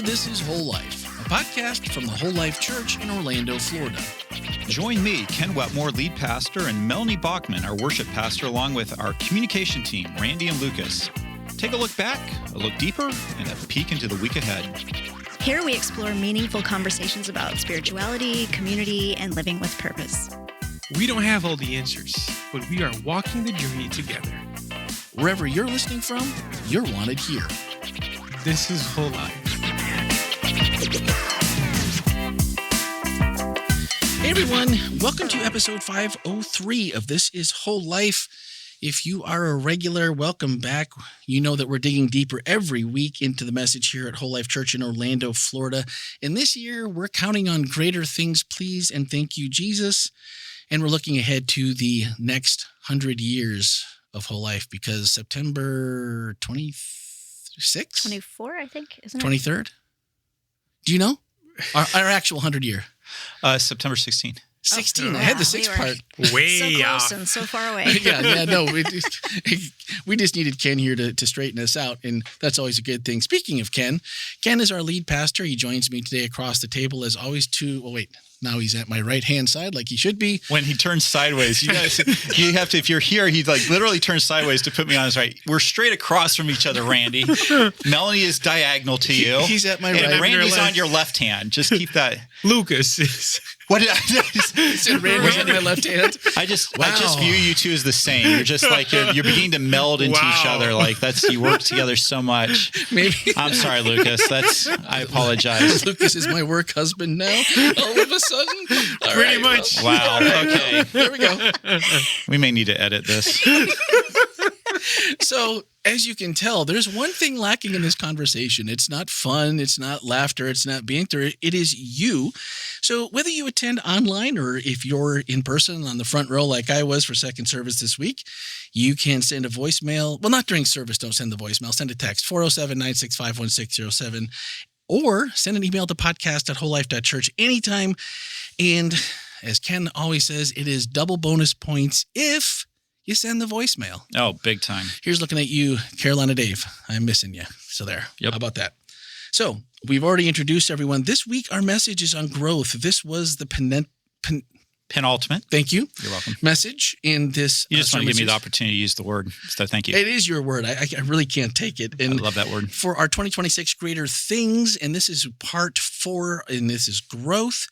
This is Whole Life, a podcast from the Whole Life Church in Orlando, Florida. Join me, Ken Wetmore, lead pastor, and Melanie Bachman, our worship pastor, along with our communication team, Randy and Lucas. Take a look back, a look deeper, and a peek into the week ahead. Here we explore meaningful conversations about spirituality, community, and living with purpose. We don't have all the answers, but we are walking the journey together. Wherever you're listening from, you're wanted here. This is Whole Life. Hey everyone, welcome to episode 503 of This is Whole Life. If you are a regular, welcome back. You know that we're digging deeper every week into the message here at Whole Life Church in Orlando, Florida. And this year, we're counting on greater things, please, and thank you, Jesus. And we're looking ahead to the next 100 years of Whole Life because September 26th? 24, I think, isn't it? 23rd? Do you know? Our actual 100 year. September 16th. 16. I had the sixth part. Way so close off. and so far away. No. We just needed Ken here to straighten us out, and that's always a good thing. Speaking of Ken is our lead pastor. He joins me today across the table as always now he's at my right-hand side like he should be. When he turns sideways, you guys, you have to, if you're here, he literally turns sideways to put me on his right. We're straight across from each other, Randy. Melanie is diagonal to you. He's at my right. And Randy's on your left hand. Just keep that. Lucas is... What did I say? Randy's on my left hand. I just view you two as the same. You're just like, you're beginning to meld into each other. Like you work together so much. Maybe. I'm sorry, Lucas. I apologize. Lucas is my work husband now. All of a sudden. Pretty much. Wow. Okay. There we go. We may need to edit this. So, as you can tell, there's one thing lacking in this conversation. It's not fun. It's not laughter. It's not banter. It is you. So whether you attend online or if you're in person on the front row like I was for second service this week, you can send a voicemail. Well, not during service. Don't send the voicemail. Send a text, 407-965-1607, or send an email to podcast@wholelife.church anytime. And as Ken always says, it is double bonus points if you send the voicemail. Oh, big time. Here's looking at you, Carolina Dave. I'm missing you. So there. Yep. How about that? So we've already introduced everyone. This week, our message is on growth. This was the penultimate. Thank you. You're welcome. Message in this. You just want to give me the opportunity to use the word. So thank you. It is your word. I really can't take it. And I love that word. For our 2026 Greater Things, and this is part 4, and this is growth.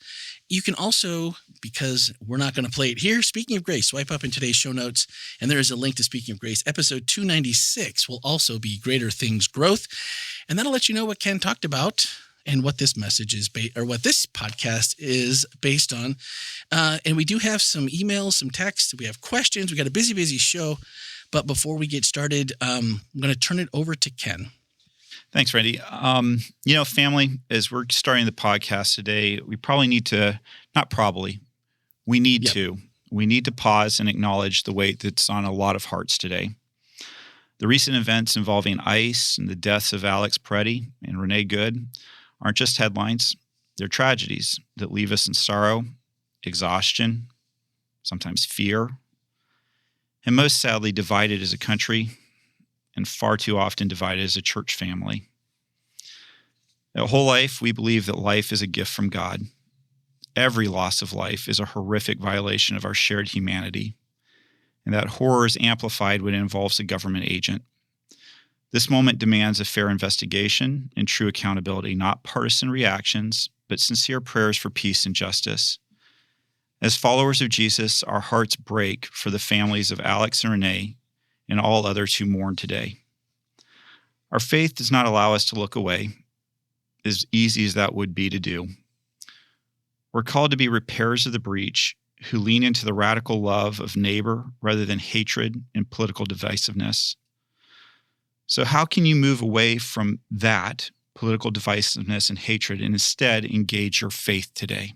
You can also, because we're not going to play it here, Speaking of Grace, swipe up in today's show notes, and there is a link to Speaking of Grace. Episode 296 will also be Greater Things Growth, and that'll let you know what Ken talked about and what this message is, or what this podcast is based on. And we do have some emails, some texts. We have questions. We got a busy show. But before we get started, I'm going to turn it over to Ken. Thanks, Randy. Family, as we're starting the podcast today, we probably need to, we need to pause and acknowledge the weight that's on a lot of hearts today. The recent events involving ICE and the deaths of Alex Peretti and Renee Good aren't just headlines. They're tragedies that leave us in sorrow, exhaustion, sometimes fear, and most sadly divided as a country, and far too often divided as a church family. At Whole Life, we believe that life is a gift from God. Every loss of life is a horrific violation of our shared humanity, and that horror is amplified when it involves a government agent. This moment demands a fair investigation and true accountability, not partisan reactions, but sincere prayers for peace and justice. As followers of Jesus, our hearts break for the families of Alex and Renee and all others who mourn today. Our faith does not allow us to look away, as easy as that would be to do. We're called to be repairers of the breach who lean into the radical love of neighbor rather than hatred and political divisiveness. So how can you move away from that political divisiveness and hatred and instead engage your faith today?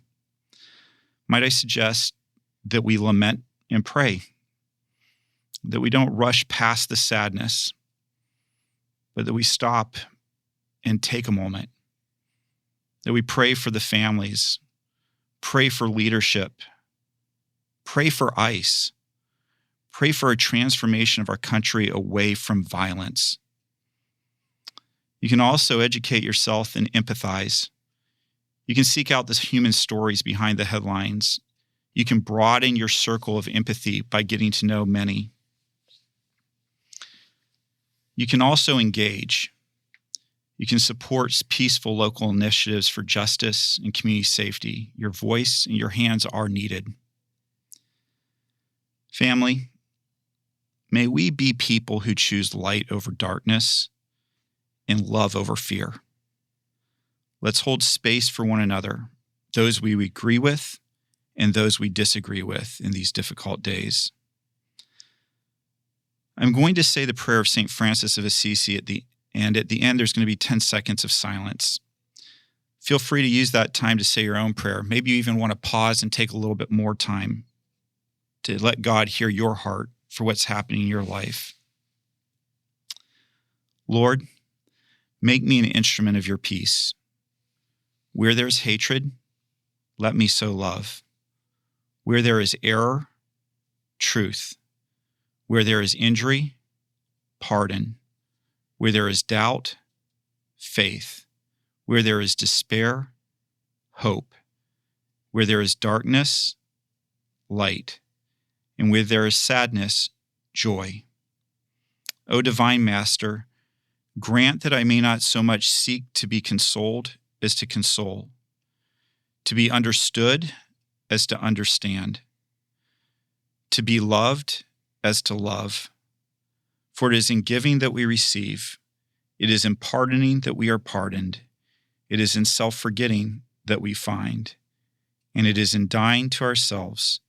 Might I suggest that we lament and pray, that we don't rush past the sadness, but that we stop and take a moment, that we pray for the families, pray for leadership, pray for ICE, pray for a transformation of our country away from violence. You can also educate yourself and empathize. You can seek out the human stories behind the headlines. You can broaden your circle of empathy by getting to know many. You can also engage. You can support peaceful local initiatives for justice and community safety. Your voice and your hands are needed. Family, may we be people who choose light over darkness and love over fear. Let's hold space for one another, those we agree with and those we disagree with in these difficult days. I'm going to say the prayer of St. Francis of Assisi at the end there's going to be 10 seconds of silence. Feel free to use that time to say your own prayer. Maybe you even want to pause and take a little bit more time to let God hear your heart for what's happening in your life. Lord, make me an instrument of your peace. Where there's hatred, let me sow love. Where there is error, truth. Where there is injury, pardon. Where there is doubt, faith. Where there is despair, hope. Where there is darkness, light. And where there is sadness, joy. O divine Master, grant that I may not so much seek to be consoled as to console, to be understood as to understand, to be loved as to love. For it is in giving that we receive, it is in pardoning that we are pardoned, it is in self-forgetting that we find, and it is in dying to ourselves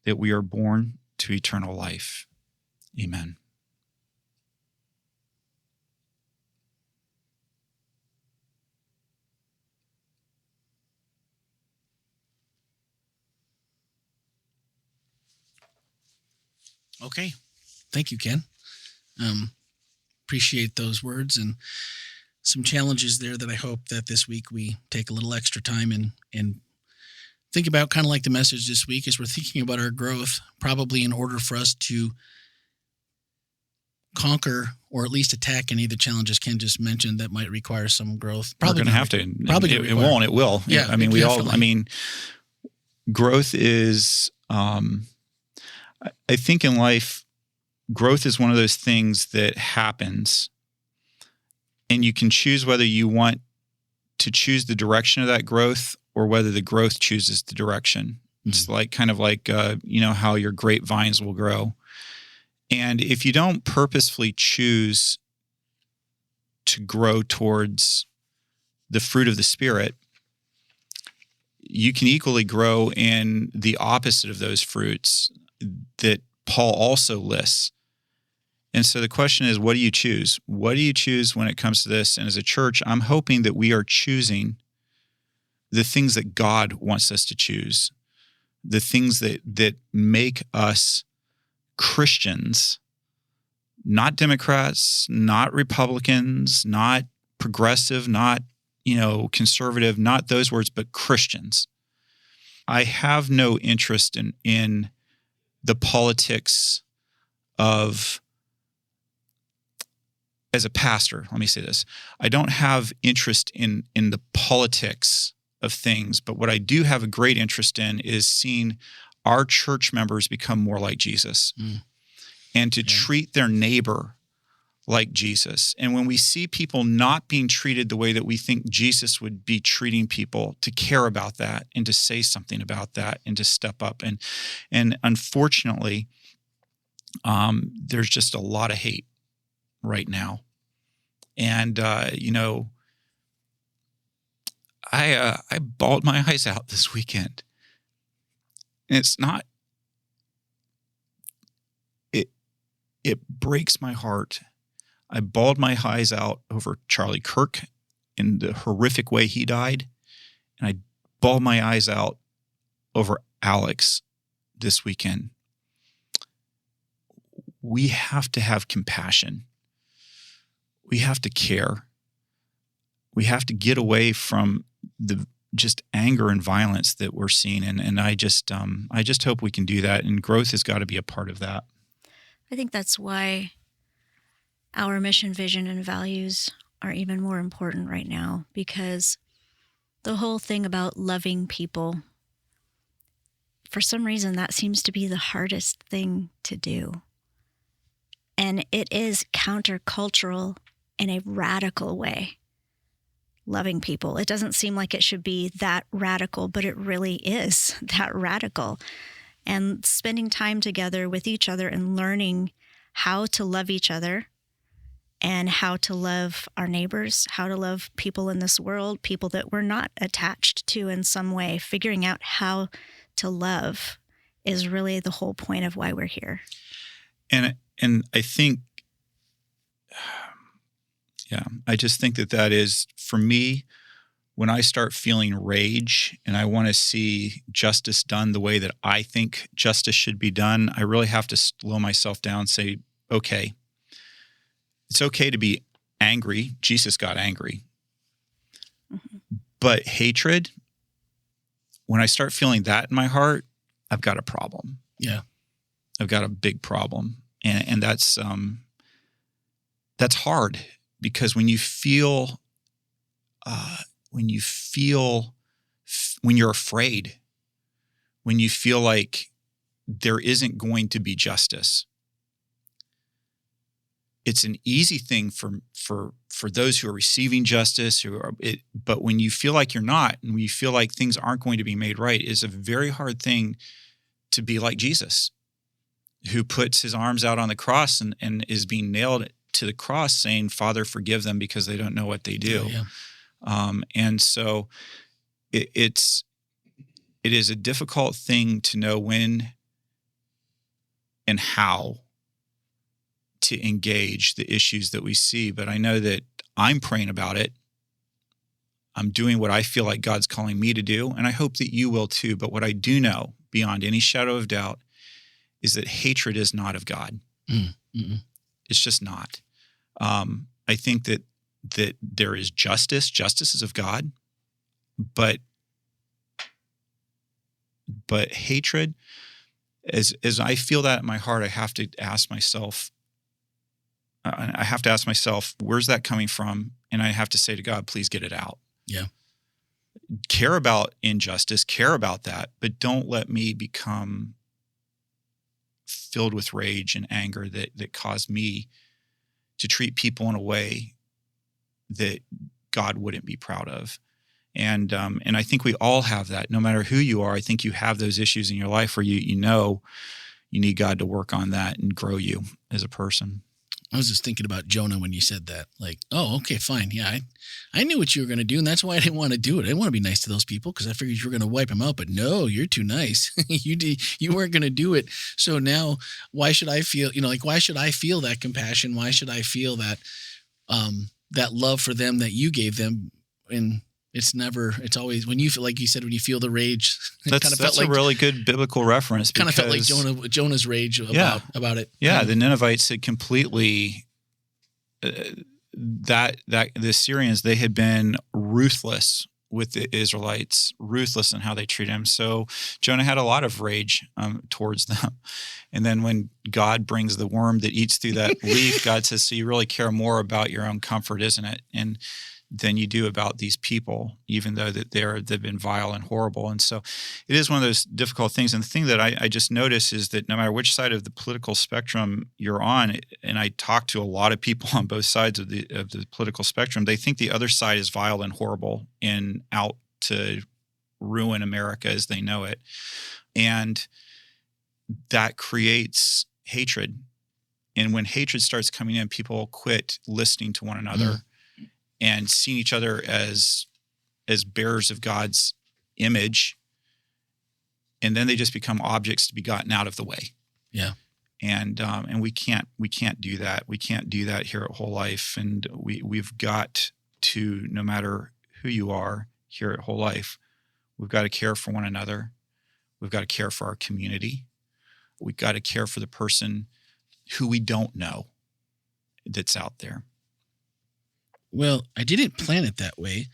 that we are born to eternal life. Amen. Okay. Thank you, Ken. Appreciate those words and some challenges there that I hope that this week we take a little extra time and think about, kind of like the message this week as we're thinking about our growth, probably in order for us to conquer or at least attack any of the challenges Ken just mentioned that might require some growth. Probably going to have to. Probably it won't. It will. Yeah. I mean, growth is, I think in life, growth is one of those things that happens, and you can choose whether you want to choose the direction of that growth or whether the growth chooses the direction. It's like kind of like, how your grapevines will grow. And if you don't purposefully choose to grow towards the fruit of the Spirit, you can equally grow in the opposite of those fruits that Paul also lists. And so the question is, what do you choose? What do you choose when it comes to this? And as a church, I'm hoping that we are choosing the things that God wants us to choose, the things that make us Christians, not Democrats, not Republicans, not progressive, not, conservative, not those words, but Christians. I have no interest in the politics of, as a pastor, let me say this, I don't have interest in the politics of things, but what I do have a great interest in is seeing our church members become more like Jesus and to treat their neighbor like Jesus. And when we see people not being treated the way that we think Jesus would be treating people, to care about that and to say something about that and to step up. And unfortunately, there's just a lot of hate right now. And, I bawled my eyes out this weekend. And it's not, it breaks my heart. I bawled my eyes out over Charlie Kirk in the horrific way he died. And I bawled my eyes out over Alex this weekend. We have to have compassion. We have to care. We have to get away from the just anger and violence that we're seeing. And I just hope we can do that. And growth has got to be a part of that. I think that's why our mission, vision, and values are even more important right now, because the whole thing about loving people, for some reason, that seems to be the hardest thing to do. And it is countercultural in a radical way. Loving people. It doesn't seem like it should be that radical, but it really is that radical. And spending time together with each other and learning how to love each other and how to love our neighbors, how to love people in this world, people that we're not attached to in some way, figuring out how to love is really the whole point of why we're here. And I think, I just think that is, for me, when I start feeling rage and I want to see justice done the way that I think justice should be done, I really have to slow myself down and say, okay, it's okay to be angry. Jesus got angry. Mm-hmm. But hatred, when I start feeling that in my heart, I've got a problem. Yeah. I've got a big problem. And that's hard, because when you're afraid, when you feel like there isn't going to be justice, it's an easy thing for those who are receiving justice, but when you feel like you're not, and when you feel like things aren't going to be made right, is a very hard thing to be like Jesus, who puts his arms out on the cross and is being nailed to the cross, saying, "Father, forgive them, because they don't know what they do." Yeah. And so it is a difficult thing to know when and how to engage the issues that we see. But I know that I'm praying about it. I'm doing what I feel like God's calling me to do, and I hope that you will too. But what I do know, beyond any shadow of doubt, is that hatred is not of God. Mm-mm. It's just not. I think that there is justice. Justice is of God, but hatred, as I feel that in my heart, I have to ask myself. Where's that coming from? And I have to say to God, please get it out. Yeah. Care about injustice, care about that, but don't let me become filled with rage and anger that caused me to treat people in a way that God wouldn't be proud of. And I think we all have that. No matter who you are, I think you have those issues in your life where you know you need God to work on that and grow you as a person. I was just thinking about Jonah when you said that. Like, oh, okay, fine. Yeah, I knew what you were going to do, and that's why I didn't want to do it. I didn't want to be nice to those people because I figured you were going to wipe them out. But no, you're too nice. You weren't going to do it. So now, why should I feel? Why should I feel that compassion? Why should I feel that that love for them that you gave them? And it's always when you feel, like you said, when you feel the rage. That's a really good biblical reference. Kind of felt like Jonah's rage about it. Yeah, the Ninevites had completely the Assyrians, they had been ruthless with the Israelites, ruthless in how they treat him. So Jonah had a lot of rage towards them. And then when God brings the worm that eats through that leaf, God says, "So you really care more about your own comfort, isn't it? And than you do about these people, even though that they've been vile and horrible." And so it is one of those difficult things. And the thing that I just notice is that no matter which side of the political spectrum you're on, and I talk to a lot of people on both sides of the political spectrum, they think the other side is vile and horrible and out to ruin America as they know it. And that creates hatred. And when hatred starts coming in, people quit listening to one another and seeing each other as bearers of God's image, and then they just become objects to be gotten out of the way. Yeah, and we can't do that. We can't do that here at Whole Life, and we've got to, no matter who you are here at Whole Life, we've got to care for one another. We've got to care for our community. We've got to care for the person who we don't know that's out there. Well, I didn't plan it that way,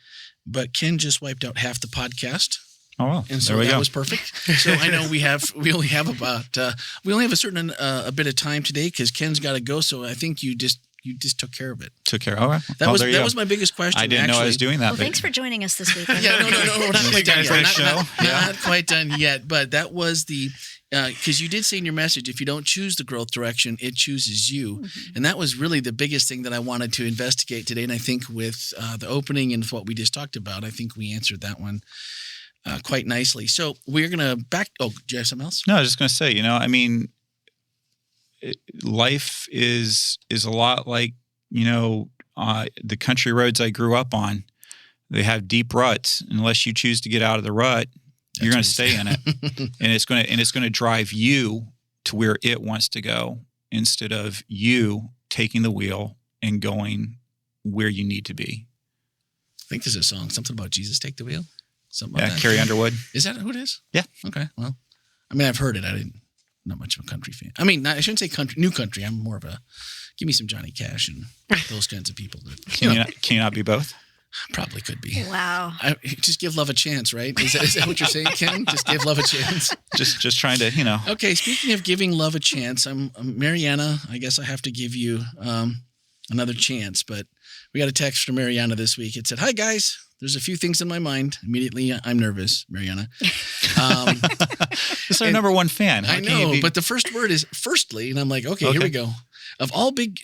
but Ken just wiped out half the podcast. Oh, well, and so that was perfect. So I know we only have a certain a bit of time today because Ken's got to go. So I think you just you just took care of it. Took care. All right. That was my biggest question. I didn't know I was doing that. Well, thanks for joining us this week. Yeah, no, we're not quite done yet. Yeah. Not quite done yet, but that was the because you did say in your message, if you don't choose the growth direction, it chooses you. Mm-hmm. And that was really the biggest thing that I wanted to investigate today. And I think with the opening and what we just talked about, I think we answered that one quite nicely. So we're going to do you have something else? No, I was just going to say, I mean, life is a lot like, the country roads I grew up on. They have deep ruts. Unless you choose to get out of the rut, you're going to stay in it, and it's going to drive you to where it wants to go instead of you taking the wheel and going where you need to be. I think there's a song, something about Jesus take the wheel. Something like that. Carrie Underwood. Is that who it is? Yeah. Okay. Well, I mean, I've heard it. Not much of a country fan. I mean, I shouldn't say new country. I'm more of a give me some Johnny Cash and those kinds of people. Can you not be both? Probably could be. Wow. Just give love a chance, right? Is that what you're saying, Ken? Just give love a chance. Just trying to, Okay. Speaking of giving love a chance, I'm Mariana. I guess I have to give you another chance, but we got a text from Mariana this week. It said, "Hi guys. There's a few things in my mind." Immediately, I'm nervous, Mariana. This is our number one fan. I know, but the first word is firstly, and I'm like, okay, here we go.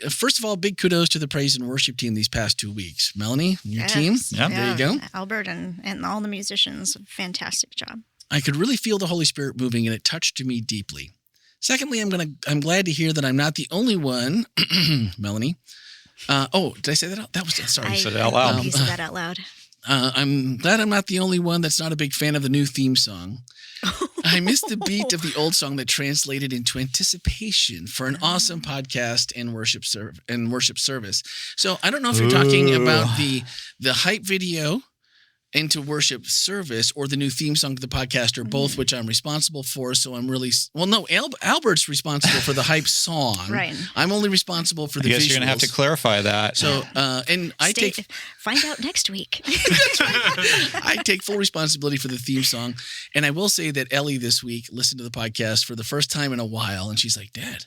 First of all, big kudos to the praise and worship team these past 2 weeks. Melanie, your team. Yeah. There you go. Albert and all the musicians, fantastic job. I could really feel the Holy Spirit moving, and it touched me deeply. Secondly, I'm glad to hear that I'm not the only one, Melanie. Did I say that out? That was sorry. You said it out loud. You said that out loud. I'm glad I'm not the only one that's not a big fan of the new theme song. I missed the beat of the old song that translated into anticipation for an awesome podcast and worship service. So I don't know if you're talking about the hype video into worship service or the new theme song to the podcast, or both, which I'm responsible for. So I'm really Albert's responsible for the hype song. Right. I'm only responsible for the visuals. I guess you're going to have to clarify that. So find out next week. I take full responsibility for the theme song. And I will say that Ellie this week listened to the podcast for the first time in a while. And she's like, "Dad,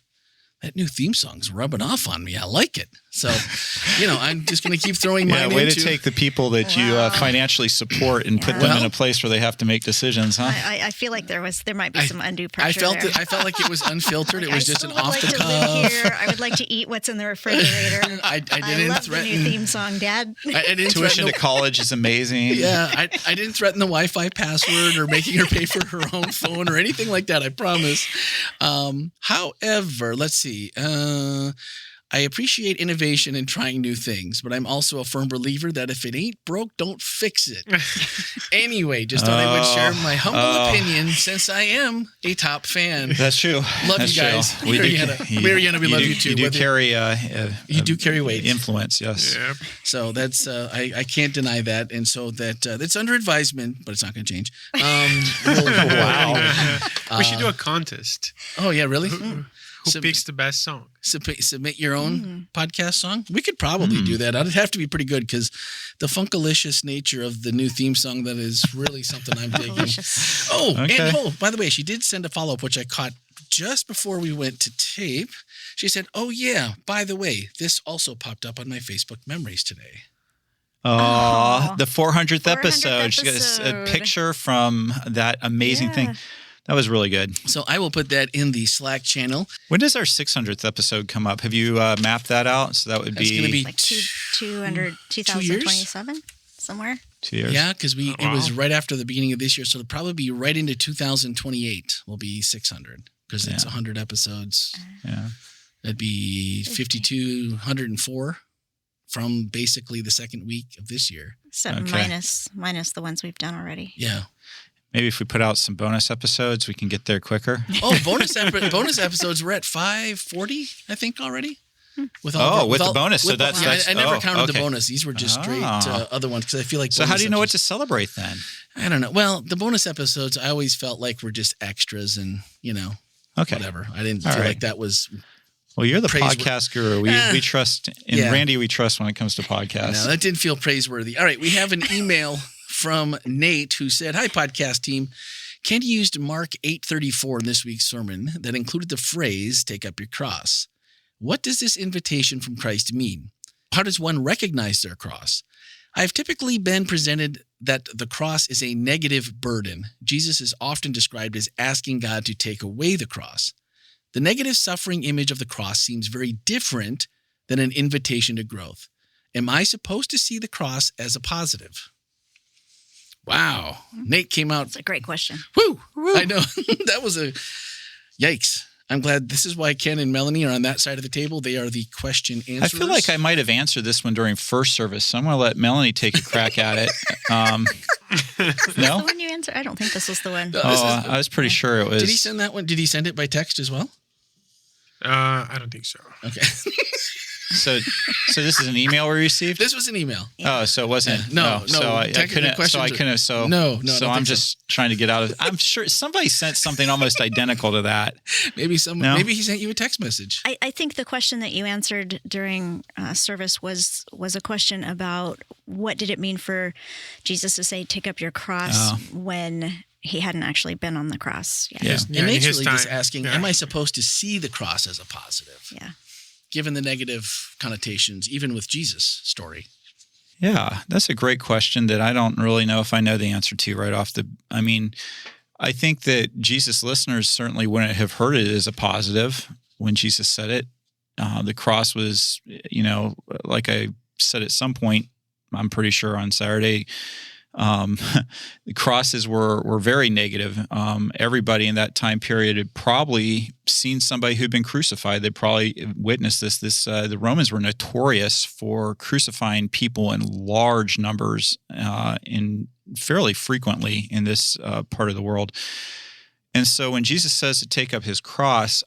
that new theme song's rubbing off on me. I like it." So, I'm just going to keep throwing mine way into. to take the people that you financially support and put them in a place where they have to make decisions, huh? I feel like there might be some undue pressure. I felt like it was unfiltered. It was just an off the cuff. I would like to eat what's in the refrigerator. I love the new theme song, Dad. Tuition to college is amazing. Yeah, I didn't threaten the Wi-Fi password or making her pay for her own phone or anything like that. I promise. However, let's see. I appreciate innovation and trying new things, but I'm also a firm believer that if it ain't broke, don't fix it. Anyway, just thought I would share my humble opinion since I am a top fan. That's true. Love you guys. Mariana, we love you too. You do carry weight. Influence, yes. Yeah. So that's, I can't deny that. And so that's under advisement, but it's not going to change. Wow. We should do a contest. Oh, yeah, really? Who picks the best song? Submit your own podcast song. We could probably do that. It'd have to be pretty good because the funkalicious nature of the new theme song, that is really something I'm digging. And by the way, she did send a follow-up, which I caught just before we went to tape. She said, "Oh yeah, by the way, this also popped up on my Facebook memories today." The 400th episode. She got a picture from that amazing thing. That was really good. So I will put that in the Slack channel. When does our 600th episode come up? Have you mapped that out? So that would be going to be like 2027 somewhere. 2 years. Yeah, because it was right after the beginning of this year, so it'll probably be right into 2028. Will be 600 because it's 100 episodes. Yeah, that'd be 5,204 from basically the second week of this year. So minus the ones we've done already. Yeah. Maybe if we put out some bonus episodes, we can get there quicker. Oh, bonus episodes. We're at 540, I think, already. With the bonus. So that's I never counted the bonus. These were just straight other ones because I feel like. So how do you know what to celebrate then? I don't know. Well, the bonus episodes, I always felt like were just extras and whatever. I didn't feel like that was. Well, you're the podcast guru. We trust, and Randy we trust when it comes to podcasts. No, that didn't feel praiseworthy. All right, we have an email from Nate who said, "Hi, podcast team. Candy used Mark 8:34 in this week's sermon that included the phrase, 'take up your cross.' What does this invitation from Christ mean? How does one recognize their cross? I've typically been presented that the cross is a negative burden. Jesus is often described as asking God to take away the cross. The negative suffering image of the cross seems very different than an invitation to growth. Am I supposed to see the cross as a positive? Wow. Nate came out. That's a great question. Woo! I know. That was a yikes. I'm glad this is why Ken and Melanie are on that side of the table. They are the question answerers. I feel like I might have answered this one during first service, so I'm going to let Melanie take a crack at it. No? The one you answered? I don't think this was the one. No, I was pretty sure it was. Did he send that one? Did he send it by text as well? I don't think so. Okay. So this is an email we received? This was an email. Oh, so it wasn't. Yeah. No. So I couldn't. So I couldn't. So no. So I'm just trying to get out of. I'm sure somebody sent something almost identical to that. Maybe Maybe he sent you a text message. I think the question that you answered during service was a question about what did it mean for Jesus to say, "Take up your cross," when he hadn't actually been on the cross. Yeah. And Nate's really just time. asking, am I supposed to see the cross as a positive? Yeah. Given the negative connotations, even with Jesus' story. Yeah, that's a great question that I don't really know if I know the answer to right off the. I mean, I think that Jesus listeners certainly wouldn't have heard it as a positive when Jesus said it. The cross was, like I said at some point, I'm pretty sure on Saturday, the crosses were very negative. Everybody in that time period had probably seen somebody who'd been crucified. They probably witnessed this. The Romans were notorious for crucifying people in large numbers, fairly frequently in this part of the world. And so when Jesus says to take up his cross,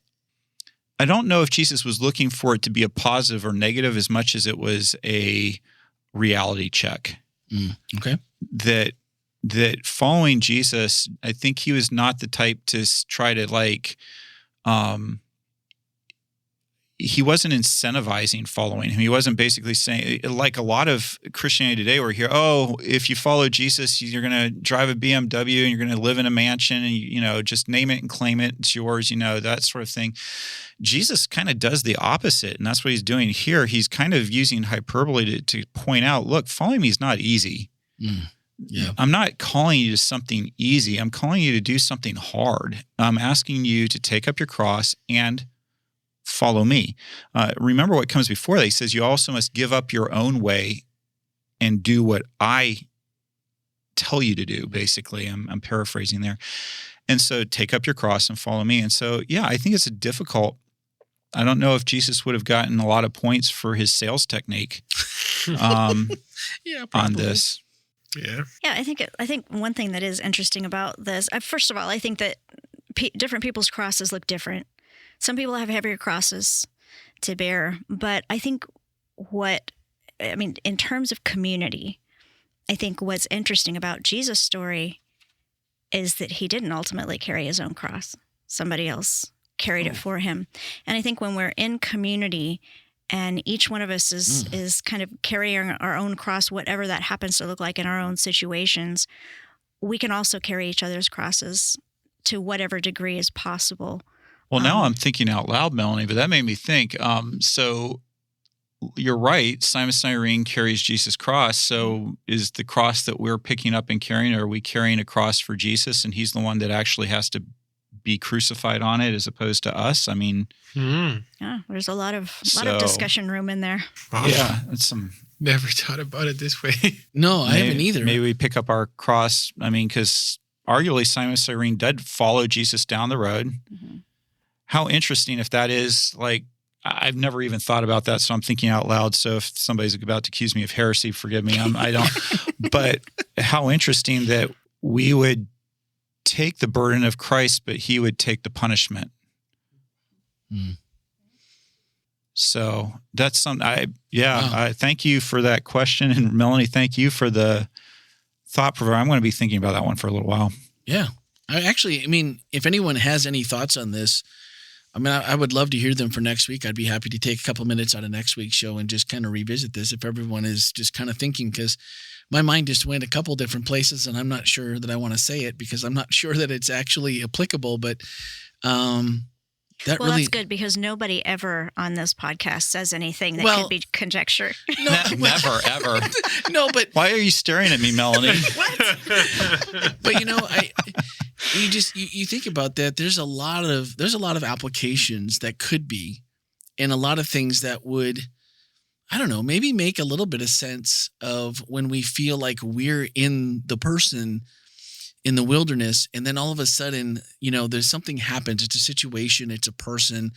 I don't know if Jesus was looking for it to be a positive or negative as much as it was a reality check. Okay. That following Jesus, I think he was not the type to try to he wasn't incentivizing following him. He wasn't basically saying, like a lot of Christianity today, we're here, if you follow Jesus, you're going to drive a BMW and you're going to live in a mansion and, just name it and claim it. It's yours, that sort of thing. Jesus kind of does the opposite. And that's what he's doing here. He's kind of using hyperbole to point out, look, following me is not easy. Yeah. I'm not calling you to something easy. I'm calling you to do something hard. I'm asking you to take up your cross and follow me. Remember what comes before that. He says you also must give up your own way and do what I tell you to do, basically. I'm paraphrasing there. And so take up your cross and follow me. And so, yeah, I think it's I don't know if Jesus would have gotten a lot of points for his sales technique on this. Yeah. Yeah, I think one thing that is interesting about this, first of all, I think that different people's crosses look different. Some people have heavier crosses to bear, but I think in terms of community, I think what's interesting about Jesus' story is that he didn't ultimately carry his own cross. Somebody else carried it for him. And I think when we're in community and each one of us is kind of carrying our own cross, whatever that happens to look like in our own situations, we can also carry each other's crosses to whatever degree is possible. Well, now I'm thinking out loud, Melanie, but that made me think. So you're right. Simon Cyrene carries Jesus' cross. So is the cross that we're picking up and carrying, are we carrying a cross for Jesus and he's the one that actually has to be crucified on it as opposed to us? I mean, yeah, there's a lot of discussion room in there. Wow. Yeah, it's some. Never thought about it this way. No, I haven't either. Maybe we pick up our cross. I mean, because arguably Simon Cyrene did follow Jesus down the road. Mm-hmm. How interesting if that is, I've never even thought about that, so I'm thinking out loud. So if somebody's about to accuse me of heresy, forgive me. I don't. But how interesting that we would take the burden of Christ, but he would take the punishment. So that's something. I thank you for that question, and Melanie, thank you for the thought provoker. I'm going to be thinking about that one for a little while. Yeah, if anyone has any thoughts on this, I would love to hear them for next week. I'd be happy to take a couple minutes out of next week's show and just kind of revisit this if everyone is just kind of thinking, because my mind just went a couple different places and I'm not sure that I want to say it because I'm not sure that it's actually applicable. But that Well, really that's good because nobody ever on this podcast says anything that Well- could be conjecture. Never, ever. no, but Why are you staring at me, Melanie? but you think about that. There's a lot of applications that could be, and a lot of things that would, I don't know, maybe make a little bit of sense of when we feel like we're in the person in the wilderness, and then all of a sudden, there's something happens. It's a situation, it's a person.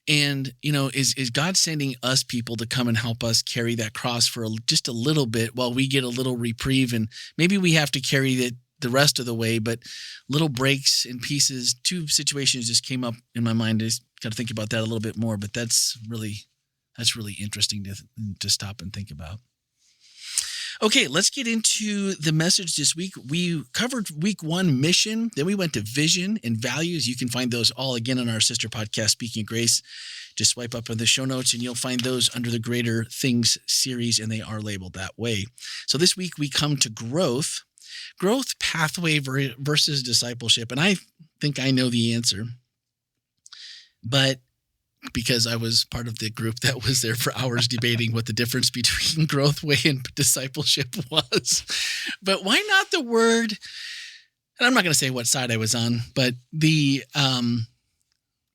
And, is God sending us people to come and help us carry that cross for just a little bit while we get a little reprieve? And maybe we have to carry it the rest of the way, but little breaks and pieces. Two situations just came up in my mind. I just got to think about that a little bit more, but that's really interesting to stop and think about. Okay, let's get into the message this week. We covered week 1, mission. Then we went to vision and values. You can find those all again on our sister podcast, Speaking of Grace. Just swipe up on the show notes and you'll find those under the Greater Things series, and they are labeled that way. So this week we come to growth pathway versus discipleship. And I think I know the answer, but because I was part of the group that was there for hours debating what the difference between growth way and discipleship was. But why not the word, and I'm not going to say what side I was on, but the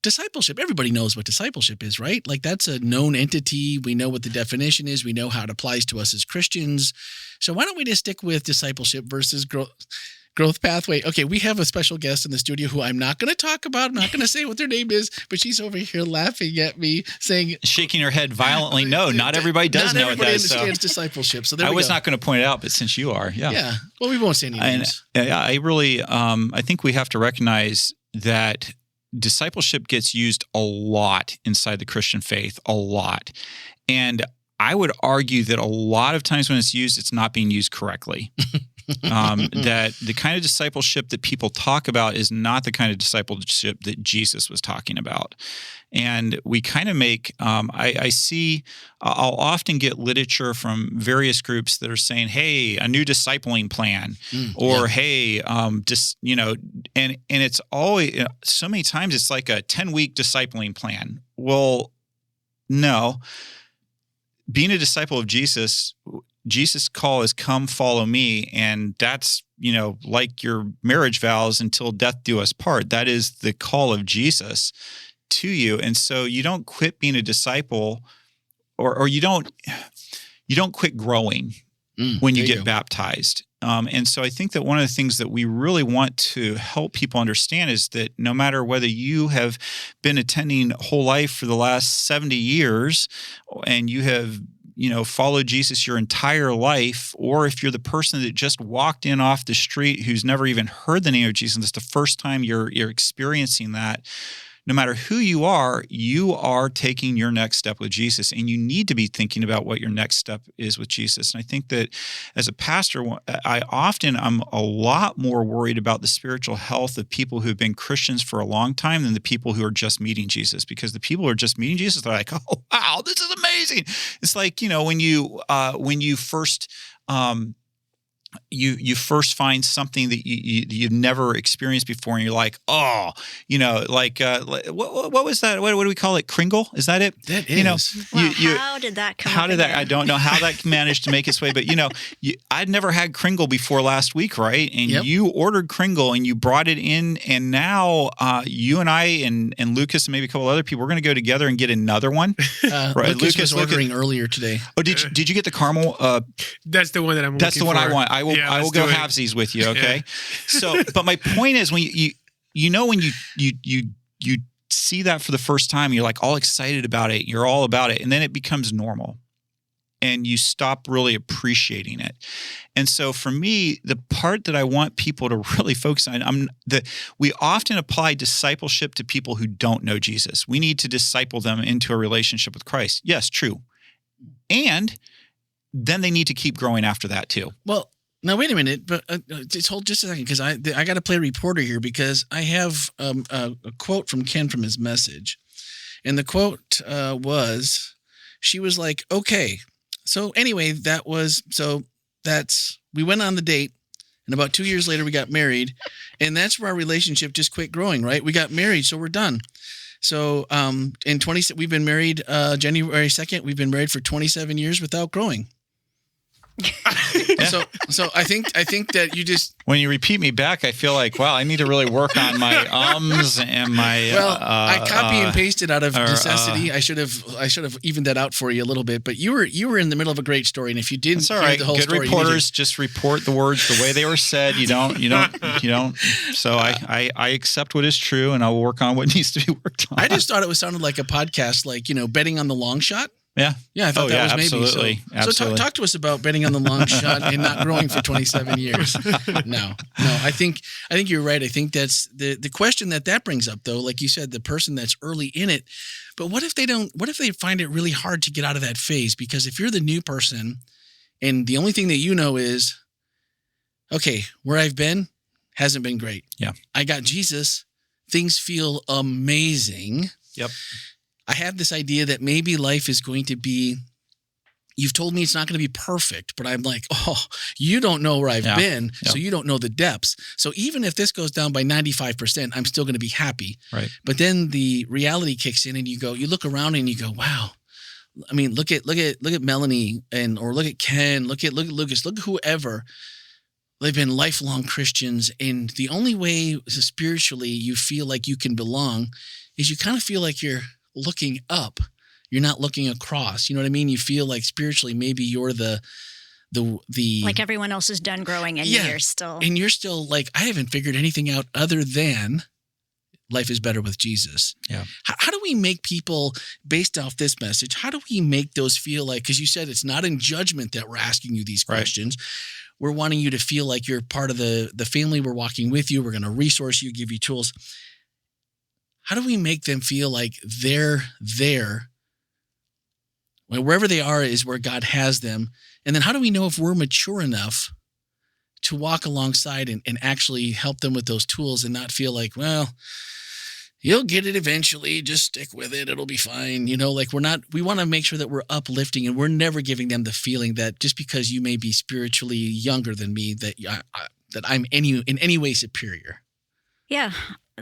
discipleship. Everybody knows what discipleship is, right? Like that's a known entity. We know what the definition is. We know how it applies to us as Christians. So why don't we just stick with discipleship versus growth pathway? Okay, we have a special guest in the studio who I'm not going to talk about. I'm not going to say what their name is, but she's over here laughing at me, saying, shaking her head violently. No, not everybody does know what that is. Not everybody understands discipleship. So there I we was go. not going to point it out, but since you are, yeah. Yeah. Well, we won't say any names. I really, I think we have to recognize that discipleship gets used a lot inside the Christian faith, a lot. And I would argue that a lot of times when it's used, it's not being used correctly. That the kind of discipleship that people talk about is not the kind of discipleship that Jesus was talking about. And we kind of make, I'll often get literature from various groups that are saying, hey, a new discipling plan, or hey, and it's always, so many times it's like a 10-week discipling plan. Well, no. Being a disciple of Jesus' call is come follow me. And that's, like your marriage vows until death do us part. That is the call of Jesus to you. And so you don't quit being a disciple or you don't quit growing when you get baptized. And so I think that one of the things that we really want to help people understand is that no matter whether you have been attending whole life for the last 70 years and you have, followed Jesus your entire life, or if you're the person that just walked in off the street who's never even heard the name of Jesus, and it's the first time you're experiencing that, no matter who you are taking your next step with Jesus, and you need to be thinking about what your next step is with Jesus. And I think that as a pastor, I'm a lot more worried about the spiritual health of people who have been Christians for a long time than the people who are just meeting Jesus, because the people who are just meeting Jesus, they're like, oh, wow, this is amazing. It's like, when you first, you first find something that you've never experienced before, and you're like, oh, what was that? What do we call it? Kringle? Is that it? That is. How did that come? How did that? I don't know how that managed to make its way, but I'd never had Kringle before last week, right? And you ordered Kringle and you brought it in, and now you and I and Lucas and maybe a couple other people, we're going to go together and get another one. Right? Lucas was ordering earlier today. Oh, did you get the caramel? That's the one that I'm. That's the one for. I want. I will go halvesies with you. Okay. Yeah. So, but my point is when when you see that for the first time, you're like all excited about it. You're all about it. And then it becomes normal and you stop really appreciating it. And so for me, the part that I want people to really focus on, we often apply discipleship to people who don't know Jesus. We need to disciple them into a relationship with Christ. Yes, true. And then they need to keep growing after that too. Well, now, wait a minute, but just hold just a second, because I got to play reporter here, because I have a quote from Ken from his message. And the quote was, she was like, okay, so anyway, we went on the date, and about 2 years later, we got married, and that's where our relationship just quit growing, right? We got married, so we're done. So we've been married January 2nd. We've been married for 27 years without growing. So I think that you just when you repeat me back, I feel like, wow, I need to really work on my ums and my. I copy and pasted out of necessity. I should have evened that out for you a little bit. But you were in the middle of a great story, and if you didn't hear the whole Good story, reporters just report the words the way they were said. You don't. So I accept what is true, and I will work on what needs to be worked on. I just thought it sounded like a podcast, like betting on the long shot. Yeah. Yeah, I thought that was absolutely. maybe so. Absolutely. So talk to us about betting on the long shot and not growing for 27 years. No, I think you're right. I think that's the question that brings up, though. Like you said, the person that's early in it. But what if they find it really hard to get out of that phase? Because if you're the new person and the only thing that you know is, okay, where I've been hasn't been great. Yeah. I got Jesus. Things feel amazing. Yep. I have this idea that maybe life is going to be, you've told me it's not going to be perfect, but I'm like, oh, you don't know where I've been, so you don't know the depths. So even if this goes down by 95%, I'm still going to be happy. Right. But then the reality kicks in and you look around and you go, wow. I mean, look at Melanie or look at Ken, look at Lucas, look at whoever. They've been lifelong Christians. And the only way spiritually you feel like you can belong is you kind of feel like you're looking up. You're not looking across. You know what I mean? You feel like spiritually maybe you're the like everyone else is done growing and you're still like, I haven't figured anything out other than life is better with Jesus. Yeah. How do we make people, based off this message, how do we make those feel like, because you said it's not in judgment that we're asking you these questions. We're wanting you to feel like you're part of the family. We're walking with you. We're going to resource you, give you tools. How do we make them feel like they're there? Well, wherever they are is where God has them. And then how do we know if we're mature enough to walk alongside and actually help them with those tools and not feel like, well, you'll get it eventually. Just stick with it. It'll be fine. Like we want to make sure that we're uplifting and we're never giving them the feeling that just because you may be spiritually younger than me, that I'm in any way superior. Yeah.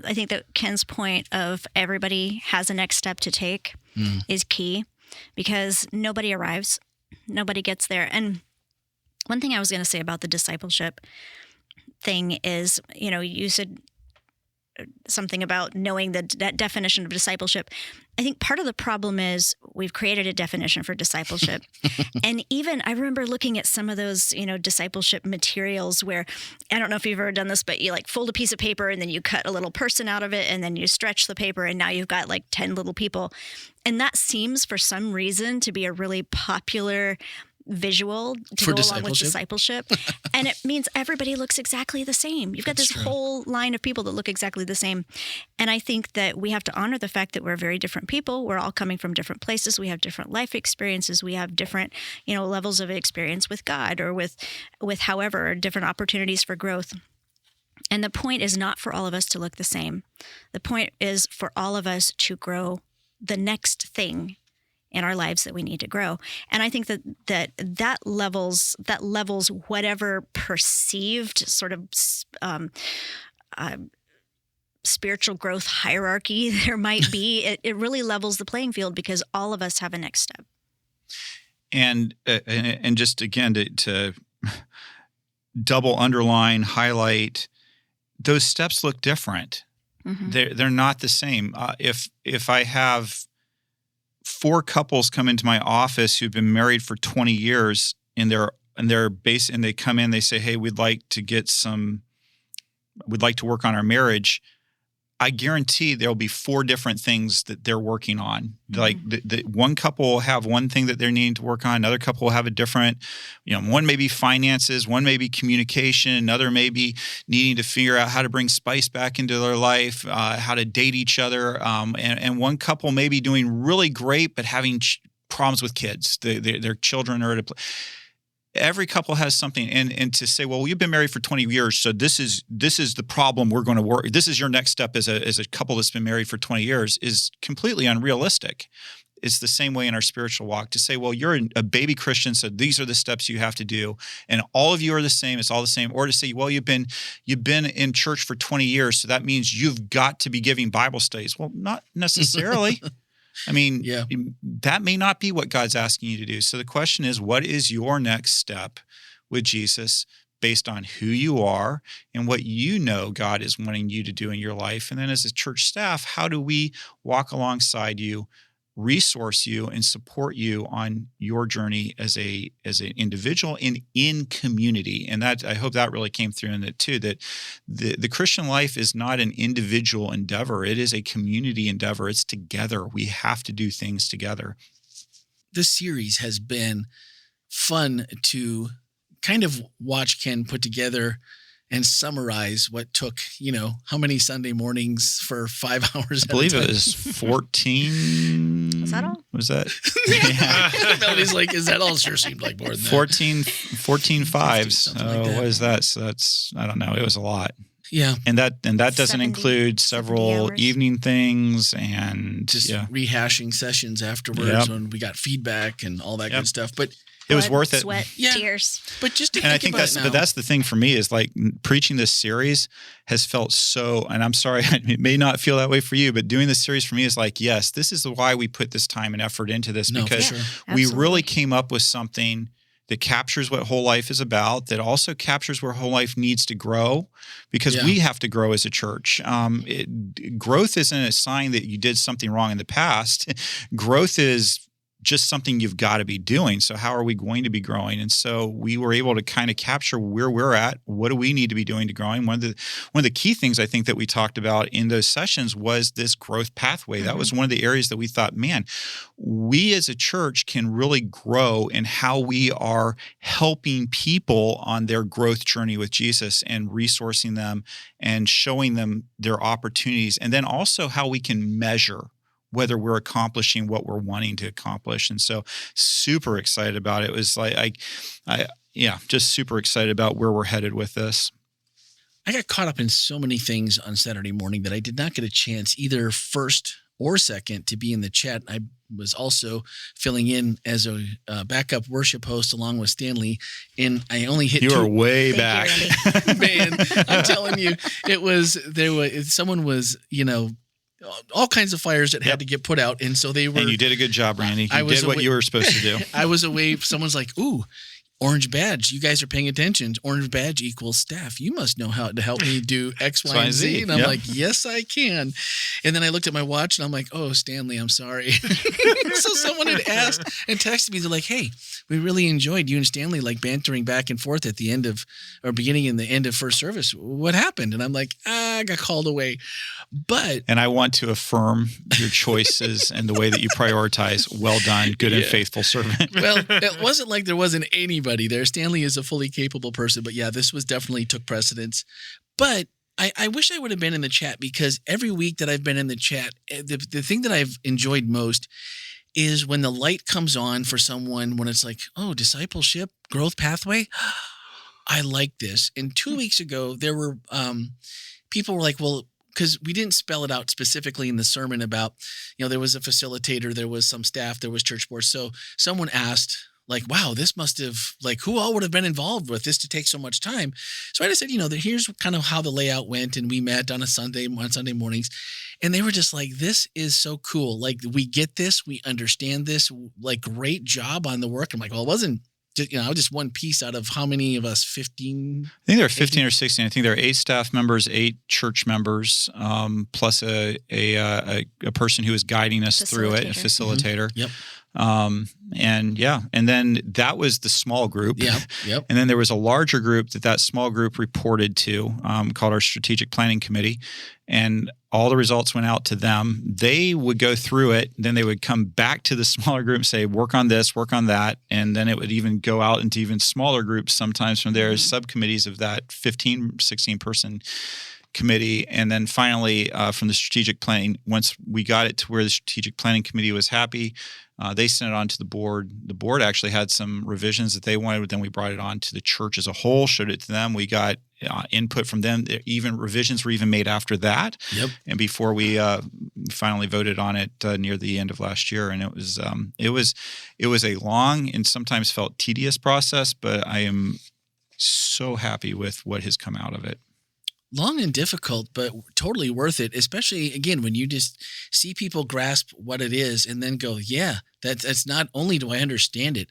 I think that Ken's point of everybody has a next step to take is key, because nobody arrives, nobody gets there. And one thing I was going to say about the discipleship thing is, you said something about knowing that definition of discipleship. I think part of the problem is we've created a definition for discipleship. And even I remember looking at some of those, discipleship materials where, I don't know if you've ever done this, but you like fold a piece of paper and then you cut a little person out of it and then you stretch the paper and now you've got like 10 little people. And that seems for some reason to be a really popular visual to go along with discipleship. And it means everybody looks exactly the same. You've got this whole line of people that look exactly the same. And I think that we have to honor the fact that we're very different people. We're all coming from different places. We have different life experiences. We have different, levels of experience with God or with however, different opportunities for growth. And the point is not for all of us to look the same. The point is for all of us to grow the next thing in our lives that we need to grow. And I think that levels whatever perceived sort of spiritual growth hierarchy there might be. It really levels the playing field because all of us have a next step. And just again to double underline, highlight, those steps look different. Mm-hmm. They're not the same. If I have 4 couples come into my office who've been married for 20 years and they come in, they say, hey, we'd like to work on our marriage. I guarantee there'll be 4 different things that they're working on. Mm-hmm. Like the one couple will have one thing that they're needing to work on. Another couple will have a different, one may be finances, one may be communication, another may be needing to figure out how to bring spice back into their life, how to date each other. And one couple may be doing really great, but having problems with kids. Their children are at a place. Every couple has something, and to say, well, you've been married for 20 years, so this is the problem we're going to work. This is your next step as a couple that's been married for 20 years is completely unrealistic. it's the same way in our spiritual walk to say, well, you're a baby Christian, so these are the steps you have to do, and all of you are the same. It's all the same. Or to say, well, you've been in church for 20 years, so that means you've got to be giving Bible studies. Well, not necessarily. I mean, that may not be what God's asking you to do. So the question is, what is your next step with Jesus based on who you are and what you know God is wanting you to do in your life? And then as a church staff, how do we walk alongside you, resource you, and support you on your journey as an individual and in community? And that, I hope that really came through in it too, that the Christian life is not an individual endeavor. It is a community endeavor. It's together. We have to do things together. This series has been fun to kind of watch Ken put together and summarize what took, how many Sunday mornings for 5 hours. I believe it was 14. Was that all? Was that? Yeah. Melody's like, is that all? Sure seemed like more than that. 14 fives. Like that. What is that? So that's, I don't know. It was a lot. Yeah. And that doesn't 70 include several hours. evening things and Just rehashing sessions afterwards when we got feedback and all that good stuff. But it was Blood, worth it. Sweat, tears. But just to And I think that's the thing for me is like preaching this series has felt so, and I'm sorry, it may not feel that way for you, but doing this series for me is like, yes, this is why we put this time and effort into this, because we really came up with something that captures what whole life is about, that also captures where whole life needs to grow, because we have to grow as a church. Growth isn't a sign that you did something wrong in the past. Growth is just something you've got to be doing. So how are we going to be growing? And so we were able to kind of capture where we're at. What do we need to be doing to growing? One of the key things I think that we talked about in those sessions was this growth pathway. That was one of the areas that we thought, man, we as a church can really grow in how we are helping people on their growth journey with Jesus and resourcing them and showing them their opportunities. And then also how we can measure whether we're accomplishing what we're wanting to accomplish. And so super excited about it. It was like, just super excited about where we're headed with this. I got caught up in so many things on Saturday morning that I did not get a chance either first or second to be in the chat. I was also filling in as a backup worship host along with Stanley, and I only hit You are way back. Man, I'm telling you, someone was, all kinds of fires that had to get put out. And so they were. And you did a good job, Randy. You did what you were supposed to do. I was away. Someone's like, ooh, orange badge. You guys are paying attention. Orange badge equals staff. You must know how to help me do X, Y, and Z. And I'm like, yes, I can. And then I looked at my watch and I'm like, oh, Stanley, I'm sorry. So someone had asked and texted me. They're like, hey, we really enjoyed you and Stanley like bantering back and forth at the end of, or beginning and the end of first service. What happened? And I'm like, I got called away. And I want to affirm your choices and the way that you prioritize. Well done, good and faithful servant. Well, it wasn't like there wasn't anybody there. Stanley is a fully capable person, but this was definitely took precedence. But I wish I would have been in the chat, because every week that I've been in the chat, the thing that I've enjoyed most is when the light comes on for someone, when it's like, oh, discipleship, growth pathway. I like this. And 2 weeks ago, there were people were like, well, because we didn't spell it out specifically in the sermon about, there was a facilitator, there was some staff, there was church board. So someone asked, like, wow, this must have, like, who all would have been involved with this to take so much time? So I just said, here's kind of how the layout went. And we met on Sunday mornings. And they were just like, this is so cool. Like, we get this. We understand this. Like, great job on the work. I'm like, well, it wasn't just one piece out of how many of us? 15? I think there are 15 or 16. I think there are 8 staff members, 8 church members, plus a person who is guiding us through it, a facilitator. Mm-hmm. Yep. And then that was the small group. Yep. And then there was a larger group that small group reported to, called our strategic planning committee. And all the results went out to them. They would go through it. Then they would come back to the smaller group and say, work on this, work on that. And then it would even go out into even smaller groups sometimes from there as subcommittees of that 15, 16 person committee. And then finally, from the strategic planning, once we got it to where the strategic planning committee was happy, they sent it on to the board. The board actually had some revisions that they wanted, but then we brought it on to the church as a whole, showed it to them. We got input from them. Even revisions were even made after that. Yep. And before we finally voted on it near the end of last year, and it was a long and sometimes felt tedious process, but I am so happy with what has come out of it. Long and difficult, but totally worth it, especially, again, when you just see people grasp what it is and then go, yeah, that's not only do I understand it,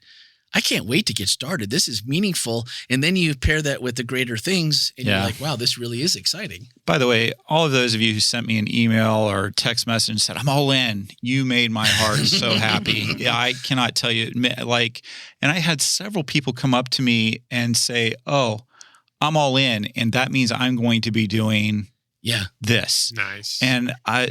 I can't wait to get started. This is meaningful. And then you pair that with the greater things and you're like, wow, this really is exciting. By the way, all of those of you who sent me an email or text message and said, I'm all in, you made my heart so happy. Yeah, I cannot tell you. And I had several people come up to me and say, oh, I'm all in, and that means I'm going to be doing this. Nice. And I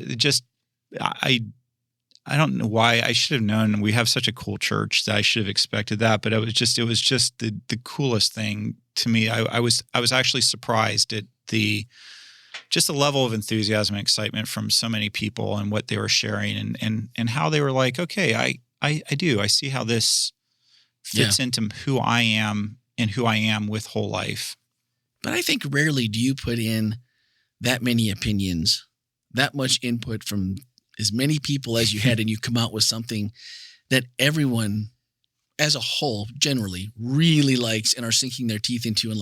don't know why. I should have known. We have such a cool church that I should have expected that, but it was just the coolest thing to me. I was actually surprised at the level of enthusiasm and excitement from so many people and what they were sharing and how they were like, okay, I see how this fits into who I am and who I am with whole life. But I think rarely do you put in that many opinions, that much input from as many people as you had, and you come out with something that everyone as a whole generally really likes and are sinking their teeth into and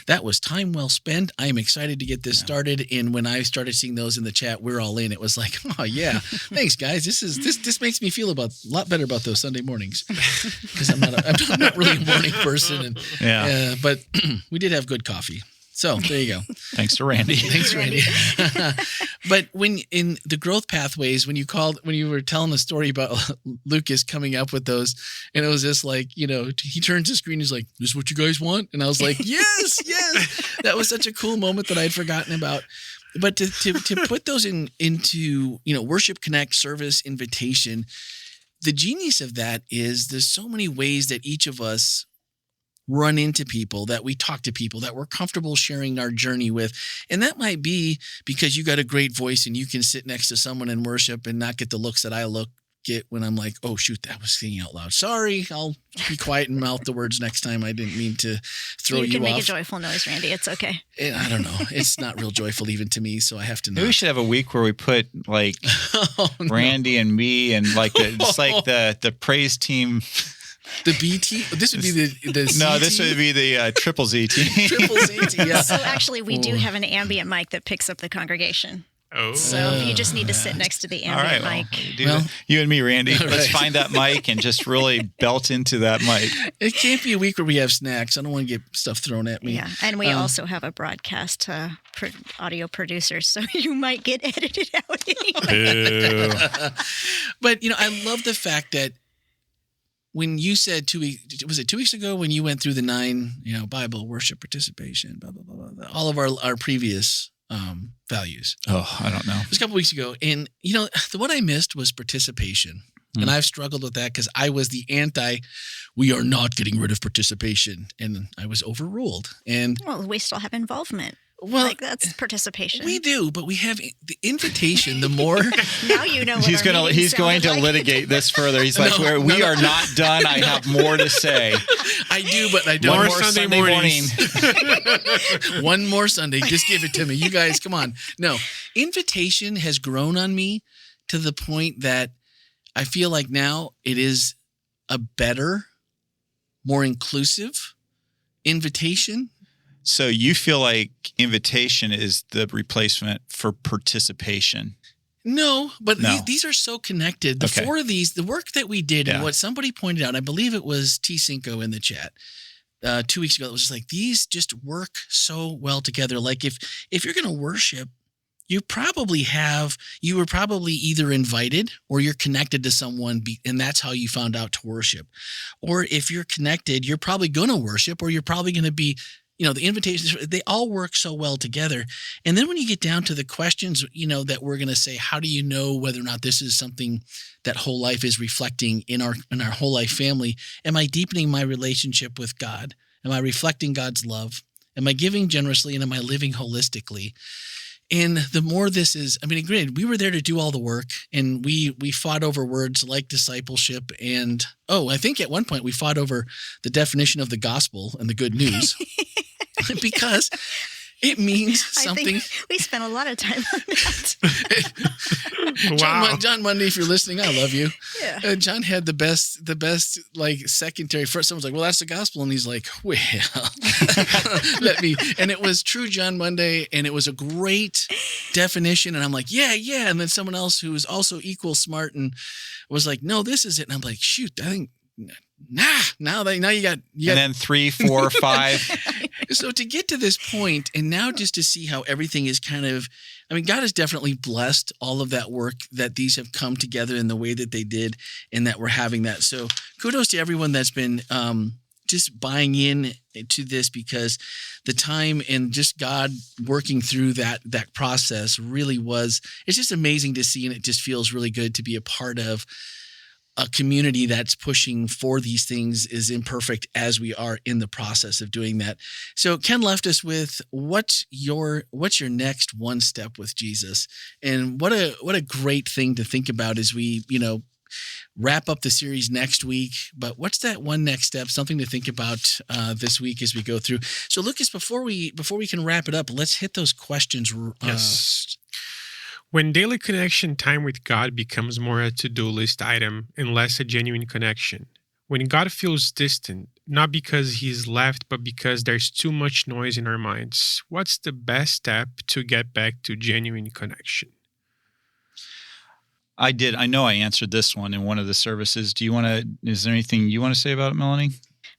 that was time well spent. I am excited to get this started. And when I started seeing those in the chat, we're all in. It was like, oh yeah, thanks guys. This makes me feel a lot better about those Sunday mornings because I'm not really a morning person. And but we did have good coffee. So there you go. Thanks to Randy. Thanks, Randy. But when in the growth pathways, when you were telling the story about Lucas coming up with those, and it was just like, he turns the screen, he's like, "This is what you guys want?" And I was like, yes. That was such a cool moment that I'd forgotten about. But to put those into Worship Connect service invitation, the genius of that is there's so many ways that each of us run into people, that we talk to people that we're comfortable sharing our journey with. And that might be because you got a great voice and you can sit next to someone in worship and not get the looks that I get when I'm like, oh shoot, that was singing out loud. Sorry, I'll be quiet and mouth the words next time. I didn't mean to throw you off. You can make a joyful noise, Randy. It's okay. And I don't know. It's not real joyful even to me, so I have to know. Maybe we should have a week where we put Randy and me and the praise team. The B team? This would be the C No, team? this would be the triple Z team. Triple Z team, yeah. So actually, we do have an ambient mic that picks up the congregation. Oh. So you just need to sit next to the ambient mic. You and me, Randy. Let's find that mic and just really belt into that mic. It can't be a week where we have snacks. I don't want to get stuff thrown at me. Yeah, and we also have a broadcast audio producer, so you might get edited out anyway. But, I love the fact that when you said 2 weeks, was it 2 weeks ago when you went through the 9, Bible, worship, participation, blah, blah, blah, blah, all of our previous values. Oh, I don't know. It was a couple weeks ago. And, the one I missed was participation. And I've struggled with that because I was the we are not getting rid of participation. And I was overruled. And we still have involvement. Well, that's participation. We do, but we have the invitation. The more now you know. What he's going to litigate this further. He's like, we are not done. I have more to say. I do, but I don't. One more Sunday morning. One more Sunday. Just give it to me, you guys. Come on. No, invitation has grown on me to the point that I feel like now it is a better, more inclusive invitation. So you feel like invitation is the replacement for participation? No, but these are so connected. The four of these, the work that we did and what somebody pointed out, I believe it was T. Cinco in the chat 2 weeks ago, it was just like, these just work so well together. Like if you're going to worship, you were probably either invited or you're connected to someone and that's how you found out to worship. Or if you're connected, you're probably going to worship or you're probably going to be the invitations, they all work so well together. And then when you get down to the questions, that we're going to say, how do you know whether or not this is something that whole life is reflecting in our whole life family? Am I deepening my relationship with God? Am I reflecting God's love? Am I giving generously? And am I living holistically? And the more this is, granted, we were there to do all the work and we fought over words like discipleship. And, I think at one point we fought over the definition of the gospel and the good news. Because It means I something. think we spent a lot of time on that. Wow. John Monday, if you're listening, I love you. Yeah. John had the best like secondary. First, someone's like, "Well, that's the gospel," and he's like, "Well, let me." And it was true, John Monday, and it was a great definition. And I'm like, "Yeah, yeah." And then someone else who was also equal smart and was like, "No, this is it." And I'm like, "Shoot, I think." Now you got. And then 3, 4, 5. So to get to this point, and now just to see how everything is kind of, I mean, God has definitely blessed all of that work that these have come together in the way that they did, and that we're having that. So kudos to everyone that's been just buying in to this, because the time and just God working through that process really was, it's just amazing to see, and it just feels really good to be a part of a community that's pushing for these things, as imperfect as we are in the process of doing that. So Ken left us with what's your next one step with Jesus, and what a great thing to think about as we wrap up the series next week. But what's that one next step? Something to think about this week as we go through. So Lucas, before we can wrap it up, let's hit those questions. Yes. When daily connection time with God becomes more a to-do list item and less a genuine connection. When God feels distant, not because he's left, but because there's too much noise in our minds. What's the best step to get back to genuine connection? I know I answered this one in one of the services. Is there anything you want to say about it, Melanie?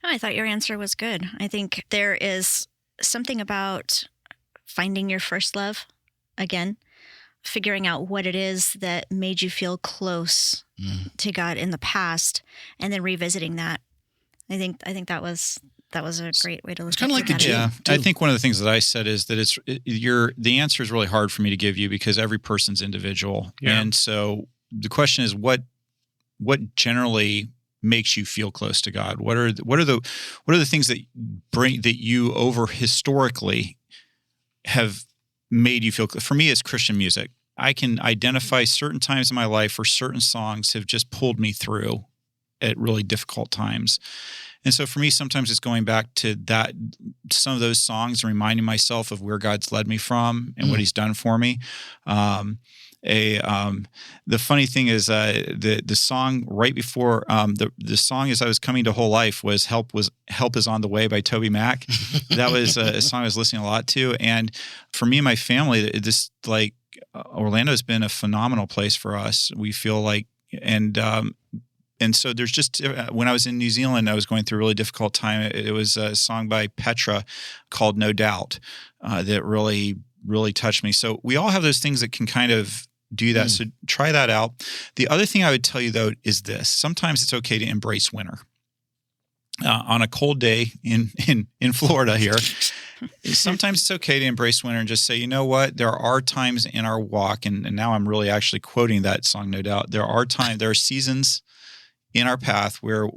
No, I thought your answer was good. I think there is something about finding your first love again, figuring out what it is that made you feel close to God in the past, and then revisiting that. I think that was a great way to look at it. It's kind of like the gym. Yeah, too. I think one of the things that I said is that the answer is really hard for me to give you, because every person's individual. Yeah. And so the question is, what generally makes you feel close to God? What are the things that you over historically have made you feel? For me, it's Christian music. I can identify certain times in my life where certain songs have just pulled me through at really difficult times. And so for me, sometimes it's going back to some of those songs and reminding myself of where God's led me from and what he's done for me. The funny thing is, the song right before the song as I was coming to whole life was "Help Is on the Way" by Toby Mac. That was a song I was listening a lot to, and for me and my family, this Orlando's been a phenomenal place for us. We feel like, and so there's just, when I was in New Zealand, I was going through a really difficult time. It was a song by Petra called "No Doubt" that really, really touched me. So we all have those things that can kind of do that. So try that out. The other thing I would tell you, though, is this. Sometimes it's okay to embrace winter. On a cold day in Florida here, sometimes it's okay to embrace winter and just say, you know what? There are times in our walk, and now I'm really actually quoting that song, No Doubt. There are seasons in our path where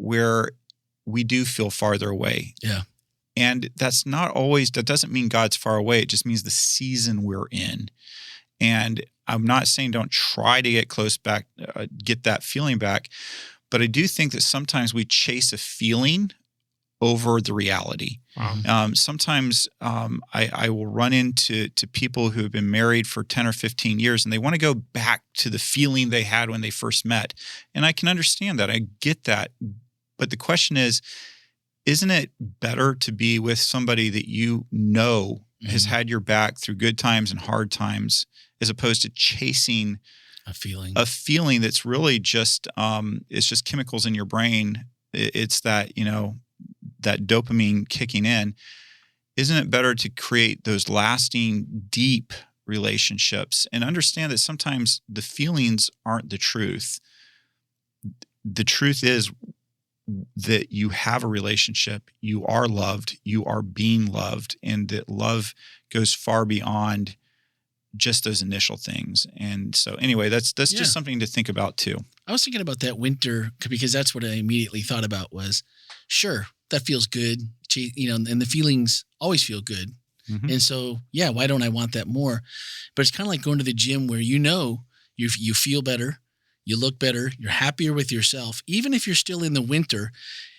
we do feel farther away. Yeah. And that doesn't mean God's far away. It just means the season we're in. And I'm not saying don't try to get close back, get that feeling back, but I do think that sometimes we chase a feeling over the reality. Wow. Sometimes I will run into people who have been married for 10 or 15 years, and they want to go back to the feeling they had when they first met. And I can understand that. I get that. But the question is, isn't it better to be with somebody that you know has had your back through good times and hard times, as opposed to chasing a feeling that's really just it's just chemicals in your brain? It's that, that dopamine kicking in. Isn't it better to create those lasting, deep relationships and understand that sometimes the feelings aren't the truth? The truth is that you have a relationship, you are loved, you are being loved, and that love goes far beyond just those initial things. And so anyway, that's just something to think about too. I was thinking about that winter, because that's what I immediately thought about was, sure, that feels good, and the feelings always feel good. Mm-hmm. And so, why don't I want that more? But it's kind of like going to the gym where you feel better, you look better, you're happier with yourself. Even if you're still in the winter,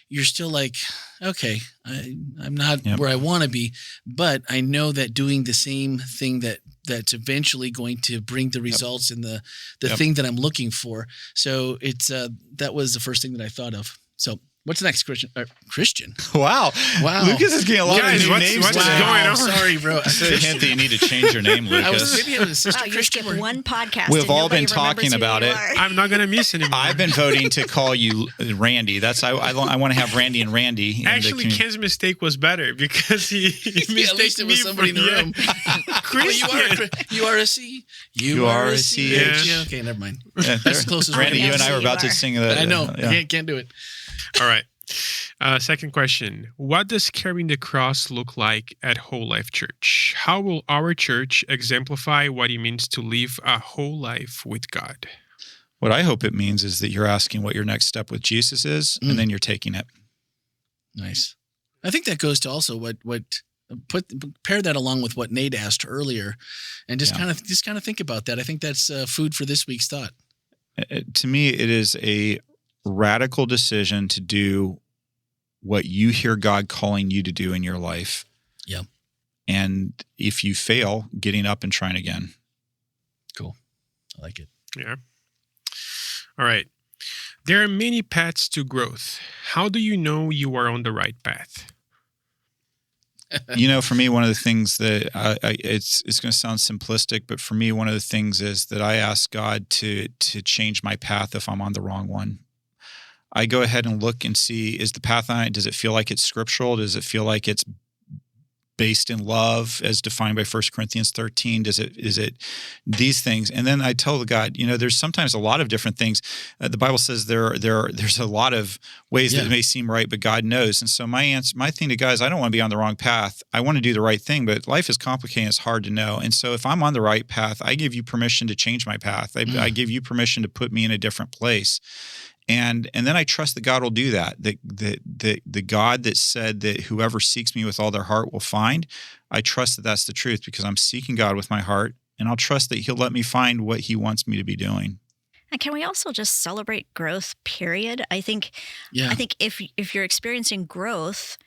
you're still like, okay, I'm not Yep. where I want to be, but I know that doing the same thing that's eventually going to bring the results and the Yep. thing that I'm looking for. So it's that was the first thing that I thought of. So what's the next Christian? Christian? Wow. Wow. Lucas is getting a lot Guys, of new what's- names what's today. going on? Sorry, bro. That's a hint that you need to change your name, I was Lucas. maybe it was Sister Wow, you Christian. skipped one podcast. We've and all nobody been talking remembers who about you it. are. I'm not gonna miss anymore. I've been voting to call you Randy. That's I want to have Randy and Randy. in the Actually, community. Ken's mistake was better because he Yeah, at least it mistaked was me somebody in for- the yeah. room. Well, Christian. you are a C. You are a C. CH. Yeah, okay, never mind. Yeah, That's the closest Randy, one. you and I were about to You are. sing that. I know. Yeah. Can't do it. All right. Second question. What does carrying the cross look like at Whole Life Church? How will our church exemplify what it means to live a whole life with God? What I hope it means is that you're asking what your next step with Jesus is, and then you're taking it. Nice. I think that goes to also what pair that along with what Nate asked earlier, and just Yeah. kind of think about that. I think that's food for this week's thought. To me, it is a radical decision to do what you hear God calling you to do in your life. Yeah. And if you fail, getting up and trying again. Cool. I like it. Yeah. All right. There are many paths to growth. How do you know you are on the right path? You know, for me, one of the things that it's going to sound simplistic, but for me, one of the things is that I ask God to change my path if I'm on the wrong one. I go ahead and look and see, is the path on it, does it feel like it's scriptural? Does it feel like it's based in love as defined by 1 Corinthians 13? Is it these things? And then I tell God, you know, there's sometimes a lot of different things. The Bible says there's a lot of ways that it may seem right, but God knows. And so my thing to God is I don't want to be on the wrong path. I want to do the right thing, but life is complicated. It's hard to know. And so if I'm on the right path, I give you permission to change my path. I give you permission to put me in a different place. And then I trust that God will do that. The God that said that whoever seeks me with all their heart will find, I trust that that's the truth because I'm seeking God with my heart, and I'll trust that He'll let me find what He wants me to be doing. And can we also just celebrate growth, period? I think if you're experiencing growth,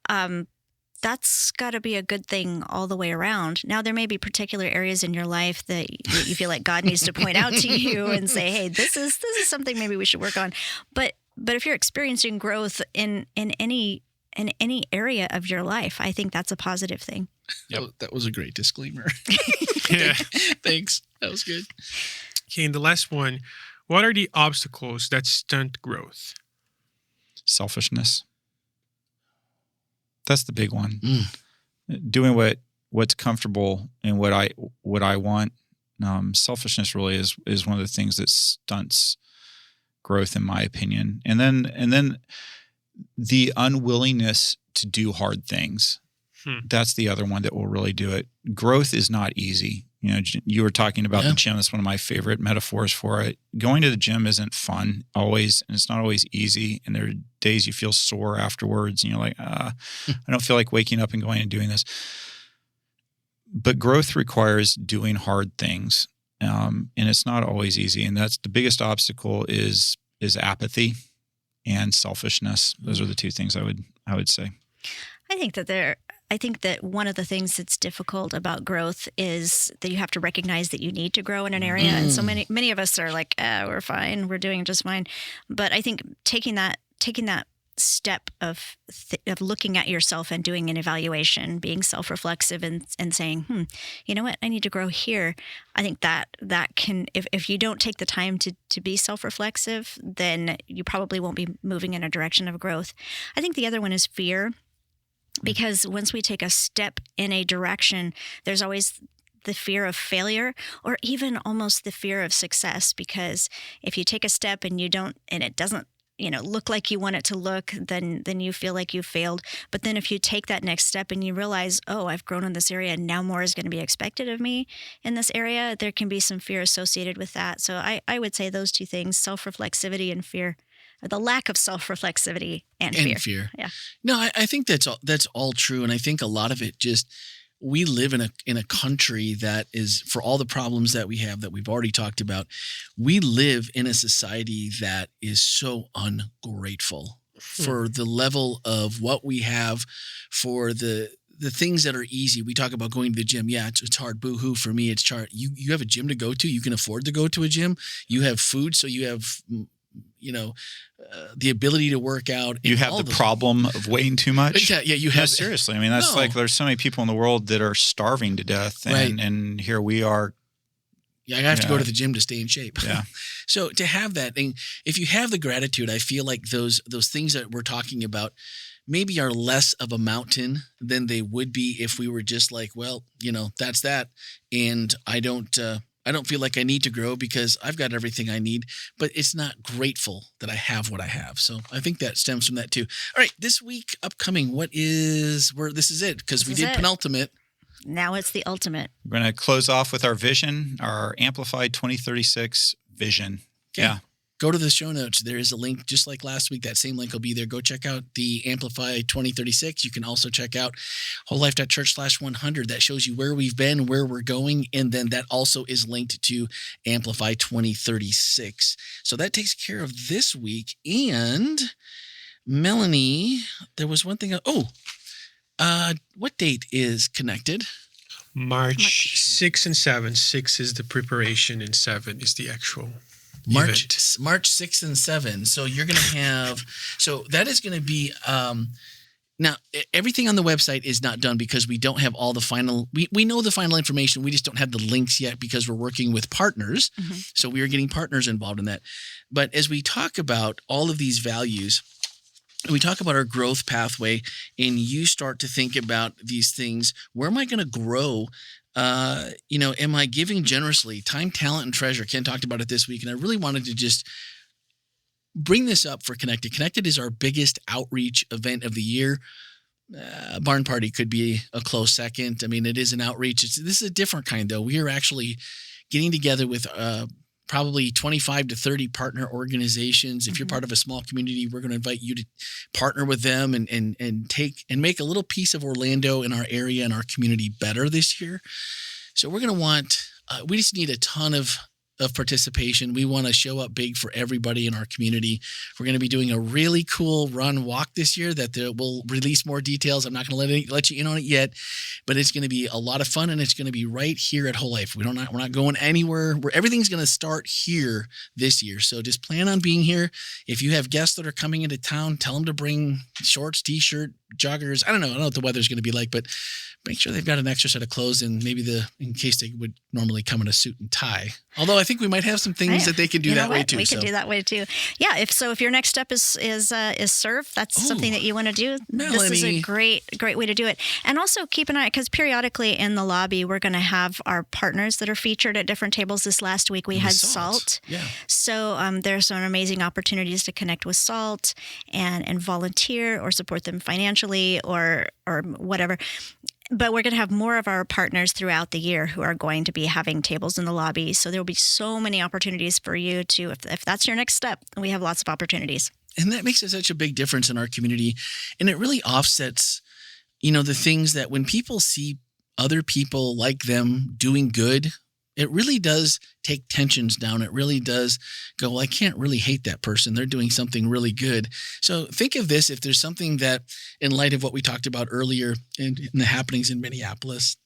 that's got to be a good thing all the way around. Now, there may be particular areas in your life that you feel like God needs to point out to you and say, "Hey, this is something maybe we should work on." But if you're experiencing growth in any area of your life, I think that's a positive thing. Yep. That was a great disclaimer. Yeah. Thanks. That was good. Okay, and the last one. What are the obstacles that stunt growth? Selfishness. That's the big one. Doing what's comfortable and what I want. Selfishness really is one of the things that stunts growth, in my opinion. And then the unwillingness to do hard things. That's the other one that will really do it. Growth is not easy. You know, you were talking about the gym. That's one of my favorite metaphors for it. Going to the gym isn't fun always, and it's not always easy. And there are days you feel sore afterwards, and you're like, I don't feel like waking up and going and doing this. But growth requires doing hard things, and it's not always easy. And that's the biggest obstacle is apathy and selfishness. Those are the two things I would say. I think that one of the things that's difficult about growth is that you have to recognize that you need to grow in an area. And so many of us are like, we're fine. We're doing just fine. But I think taking that step of looking at yourself and doing an evaluation, being self-reflexive and saying, you know what, I need to grow here. I think that can, if you don't take the time to be self-reflexive, then you probably won't be moving in a direction of growth. I think the other one is fear. Because once we take a step in a direction, there's always the fear of failure or even almost the fear of success. Because if you take a step and it doesn't, look like you want it to look, then you feel like you failed. But then if you take that next step and you realize, oh, I've grown in this area and now more is going to be expected of me in this area, there can be some fear associated with that. So I would say those two things, self-reflexivity and fear. The lack of self-reflexivity and fear. Yeah. No, I think that's all true, and I think a lot of it just we live in a country that is, for all the problems that we have that we've already talked about, we live in a society that is so ungrateful. for the level of what we have, for the things that are easy. We talk about going to the gym. Yeah, it's hard. Boo-hoo for me. It's hard. You have a gym to go to. You can afford to go to a gym. You have food, so you have the ability to work out. You have the problem of weighing too much. Yeah, you have. No, seriously. I mean, that's like there's so many people in the world that are starving to death, and here we are. Yeah, I have to go to the gym to stay in shape. Yeah. So to have that thing, if you have the gratitude, I feel like those things that we're talking about maybe are less of a mountain than they would be if we were just like, well, that's that. And I don't feel like I need to grow because I've got everything I need, but it's not grateful that I have what I have. So I think that stems from that too. All right, this week upcoming, this is it, because we did penultimate. Now it's the ultimate. We're going to close off with our vision, our Amplified 2036 vision. Okay. Yeah. Go to the show notes. There is a link, just like last week. That same link will be there. Go check out the Amplify 2036. You can also check out wholelife.church/100. That shows you where we've been, where we're going. And then that also is linked to Amplify 2036. So that takes care of this week. And Melanie, there was one thing. What date is connected? March 6 and 7. 6 is the preparation and 7 is the actual event. March 6 and 7. So you're going to have, so that is going to be, now everything on the website is not done because we don't have all the final, we know the final information. We just don't have the links yet because we're working with partners. Mm-hmm. So we are getting partners involved in that. But as we talk about all of these values, we talk about our growth pathway, and you start to think about these things. Where am I going to grow? Am I giving generously? Time, talent, and treasure. Ken talked about it this week, and I really wanted to just bring this up for Connected. Connected is our biggest outreach event of the year. Barn Party could be a close second. I mean, it is an outreach. This is a different kind, though. We are actually getting together with probably 25 to 30 partner organizations. If you're part of a small community, we're going to invite you to partner with them and take and make a little piece of Orlando in our area and our community better this year. So we're going to we just need a ton of participation. We want to show up big for everybody in our community. We're going to be doing a really cool run walk this year that we'll release more details. I'm not going to let you in on it yet, but it's going to be a lot of fun, and it's going to be right here at Whole Life. We're not going anywhere. Everything's going to start here this year. So just plan on being here. If you have guests that are coming into town, tell them to bring shorts, t-shirt, joggers. I don't know what the weather's going to be like, but make sure they've got an extra set of clothes, and maybe in case they would normally come in a suit and tie. Although I think we might have some things that they can do that way too. We can do that way too. Yeah. If your next step is serve, that's something that you want to do. Melanie. This is a great way to do it. And also keep an eye, because periodically in the lobby, we're going to have our partners that are featured at different tables. This last week we had Salt. Yeah. So there's some amazing opportunities to connect with Salt and volunteer or support them financially or whatever. But we're going to have more of our partners throughout the year who are going to be having tables in the lobby. So there will be so many opportunities for you to, if that's your next step, we have lots of opportunities. And that makes such a big difference in our community. And it really offsets, the things that when people see other people like them doing good, it really does take tensions down. It really does go, well, I can't really hate that person. They're doing something really good. So think of this, if there's something that, in light of what we talked about earlier in the happenings in Minneapolis,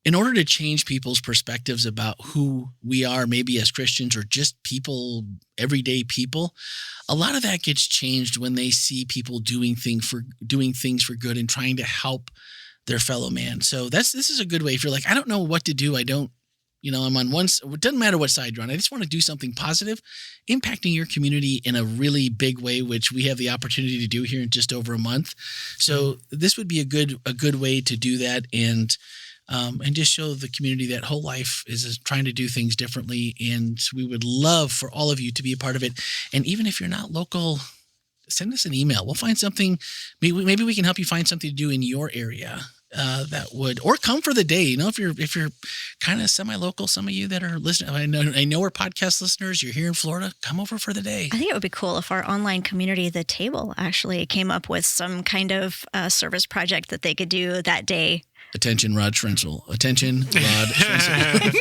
in order to change people's perspectives about who we are, maybe as Christians or just people, everyday people, a lot of that gets changed when they see people doing things for good and trying to help their fellow man. So this is a good way. If you're like, I don't know what to do. I don't, I'm on one, it doesn't matter what side you're on. I just want to do something positive, impacting your community in a really big way, which we have the opportunity to do here in just over a month. So this would be a good way to do that and just show the community that Whole Life is trying to do things differently. And we would love for all of you to be a part of it. And even if you're not local, send us an email. We'll find something. Maybe we can help you find something to do in your area. That would, or come for the day. If you're kind of semi-local, some of you that are listening, I know we're podcast listeners. You're here in Florida. Come over for the day. I think it would be cool if our online community, The Table, actually came up with some kind of service project that they could do that day. Attention, Rod Schrenzel. Attention, Rod Schrenzel.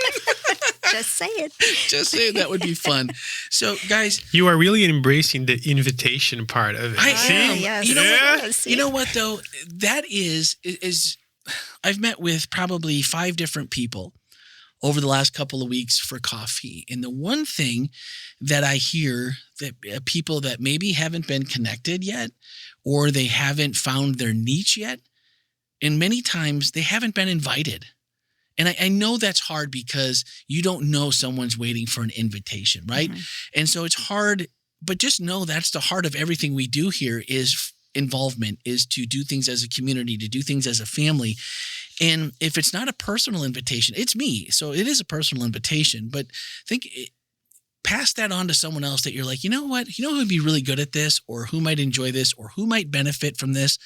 Just saying. Just saying, that would be fun. So, guys, You are really embracing the invitation part of it. I See? am. Yes. You know Yeah. Yes. You know what, though? That is I've met with probably 5 different people over the last couple of weeks for coffee. And the one thing that I hear that people that maybe haven't been connected yet, or they haven't found their niche yet, and many times they haven't been invited. And I know that's hard because you don't know someone's waiting for an invitation, right? Mhm. And so it's hard, but just know that's the heart of everything we do here is involvement, is to do things as a community, to do things as a family. And if it's not a personal invitation, it's me. So it is a personal invitation, but pass that on to someone else that you're like, you know what? You know who would be really good at this, or who might enjoy this, or who might benefit from this?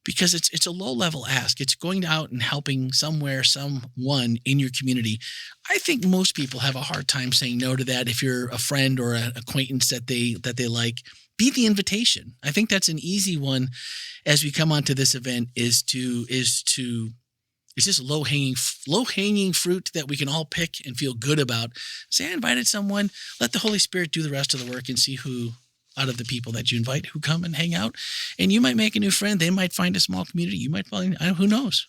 Because it's a low-level ask. It's going out and helping someone in your community. I think most people have a hard time saying no to that. If you're a friend or an acquaintance that they like, be the invitation. I think that's an easy one as we come onto this event is just low-hanging fruit that we can all pick and feel good about. Say I invited someone, let the Holy Spirit do the rest of the work and see who out of the people that you invite who come and hang out. And you might make a new friend. They might find a small community. You might find, who knows?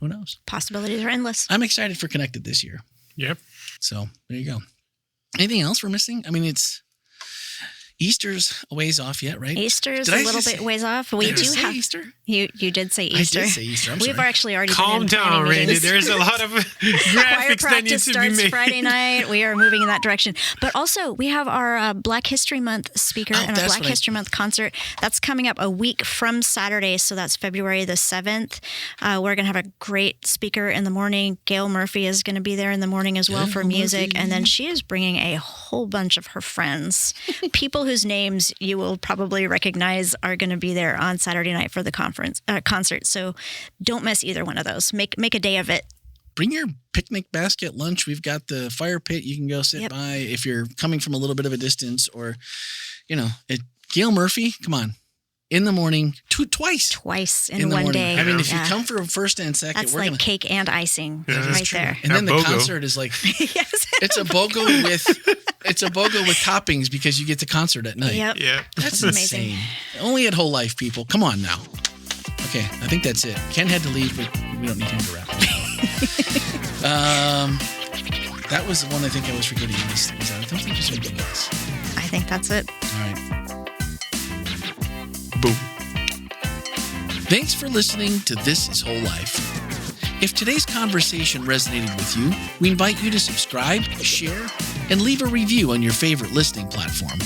Who knows? Possibilities are endless. I'm excited for Connected this year. Yep. So there you go. Anything else we're missing? I mean, Easter's a ways off yet, right? Easter's Did a I little just- bit ways off. We Did I do say have Easter? you did say Easter. I did say Easter. I'm We've sorry. actually already Calm been in down, planning Randy. meetings. There's a lot of Choir graphics that need practice to be starts made. Friday night. We are moving in that direction. But also, we have our Black History Month speaker Oh, and our that's Black what I- History Month concert. That's coming up a week from Saturday, so that's February the 7th. We're going to have a great speaker in the morning. Gail Murphy is going to be there in the morning as well for Gail music. Murphy. And then she is bringing a whole bunch of her friends, people whose names you will probably recognize are going to be there on Saturday night for the concert. So don't miss either one of those. Make a day of it. Bring your picnic basket lunch. We've got the fire pit. You can go sit Yep. by if you're coming from a little bit of a distance, or, Gail Murphy, come on. In the morning, twice In the one morning. day. I mean, if Yeah. you come for first and second, That's we're like going to. cake and icing Yeah, that's right True. there. And then the BOGO. concert is like, Yes. it's a BOGO with toppings because you get the concert at night. Yep. Yeah. That's Amazing. insane. Only at Whole Life, people. Come on now. Okay, I think that's it. Ken had to leave, but we don't need him to wrap it up. That was the one I think I was forgetting. I don't think there's anything else. I think that's it. All right. Boom. Thanks for listening to This is Whole Life. If today's conversation resonated with you, we invite you to subscribe, share, and leave a review on your favorite listening platform.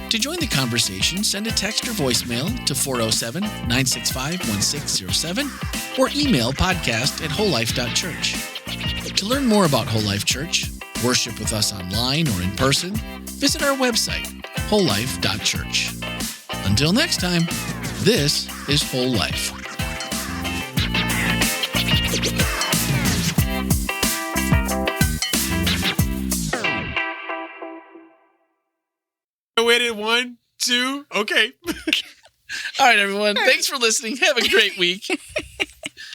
To join the conversation, send a text or voicemail to 407-965-1607 or email podcast@wholelife.church. To learn more about Whole Life Church, worship with us online or in person, visit our website, wholelife.church. Until next time, this is Whole Life. I waited 1, 2. Okay. All right, everyone. Thanks for listening. Have a great week.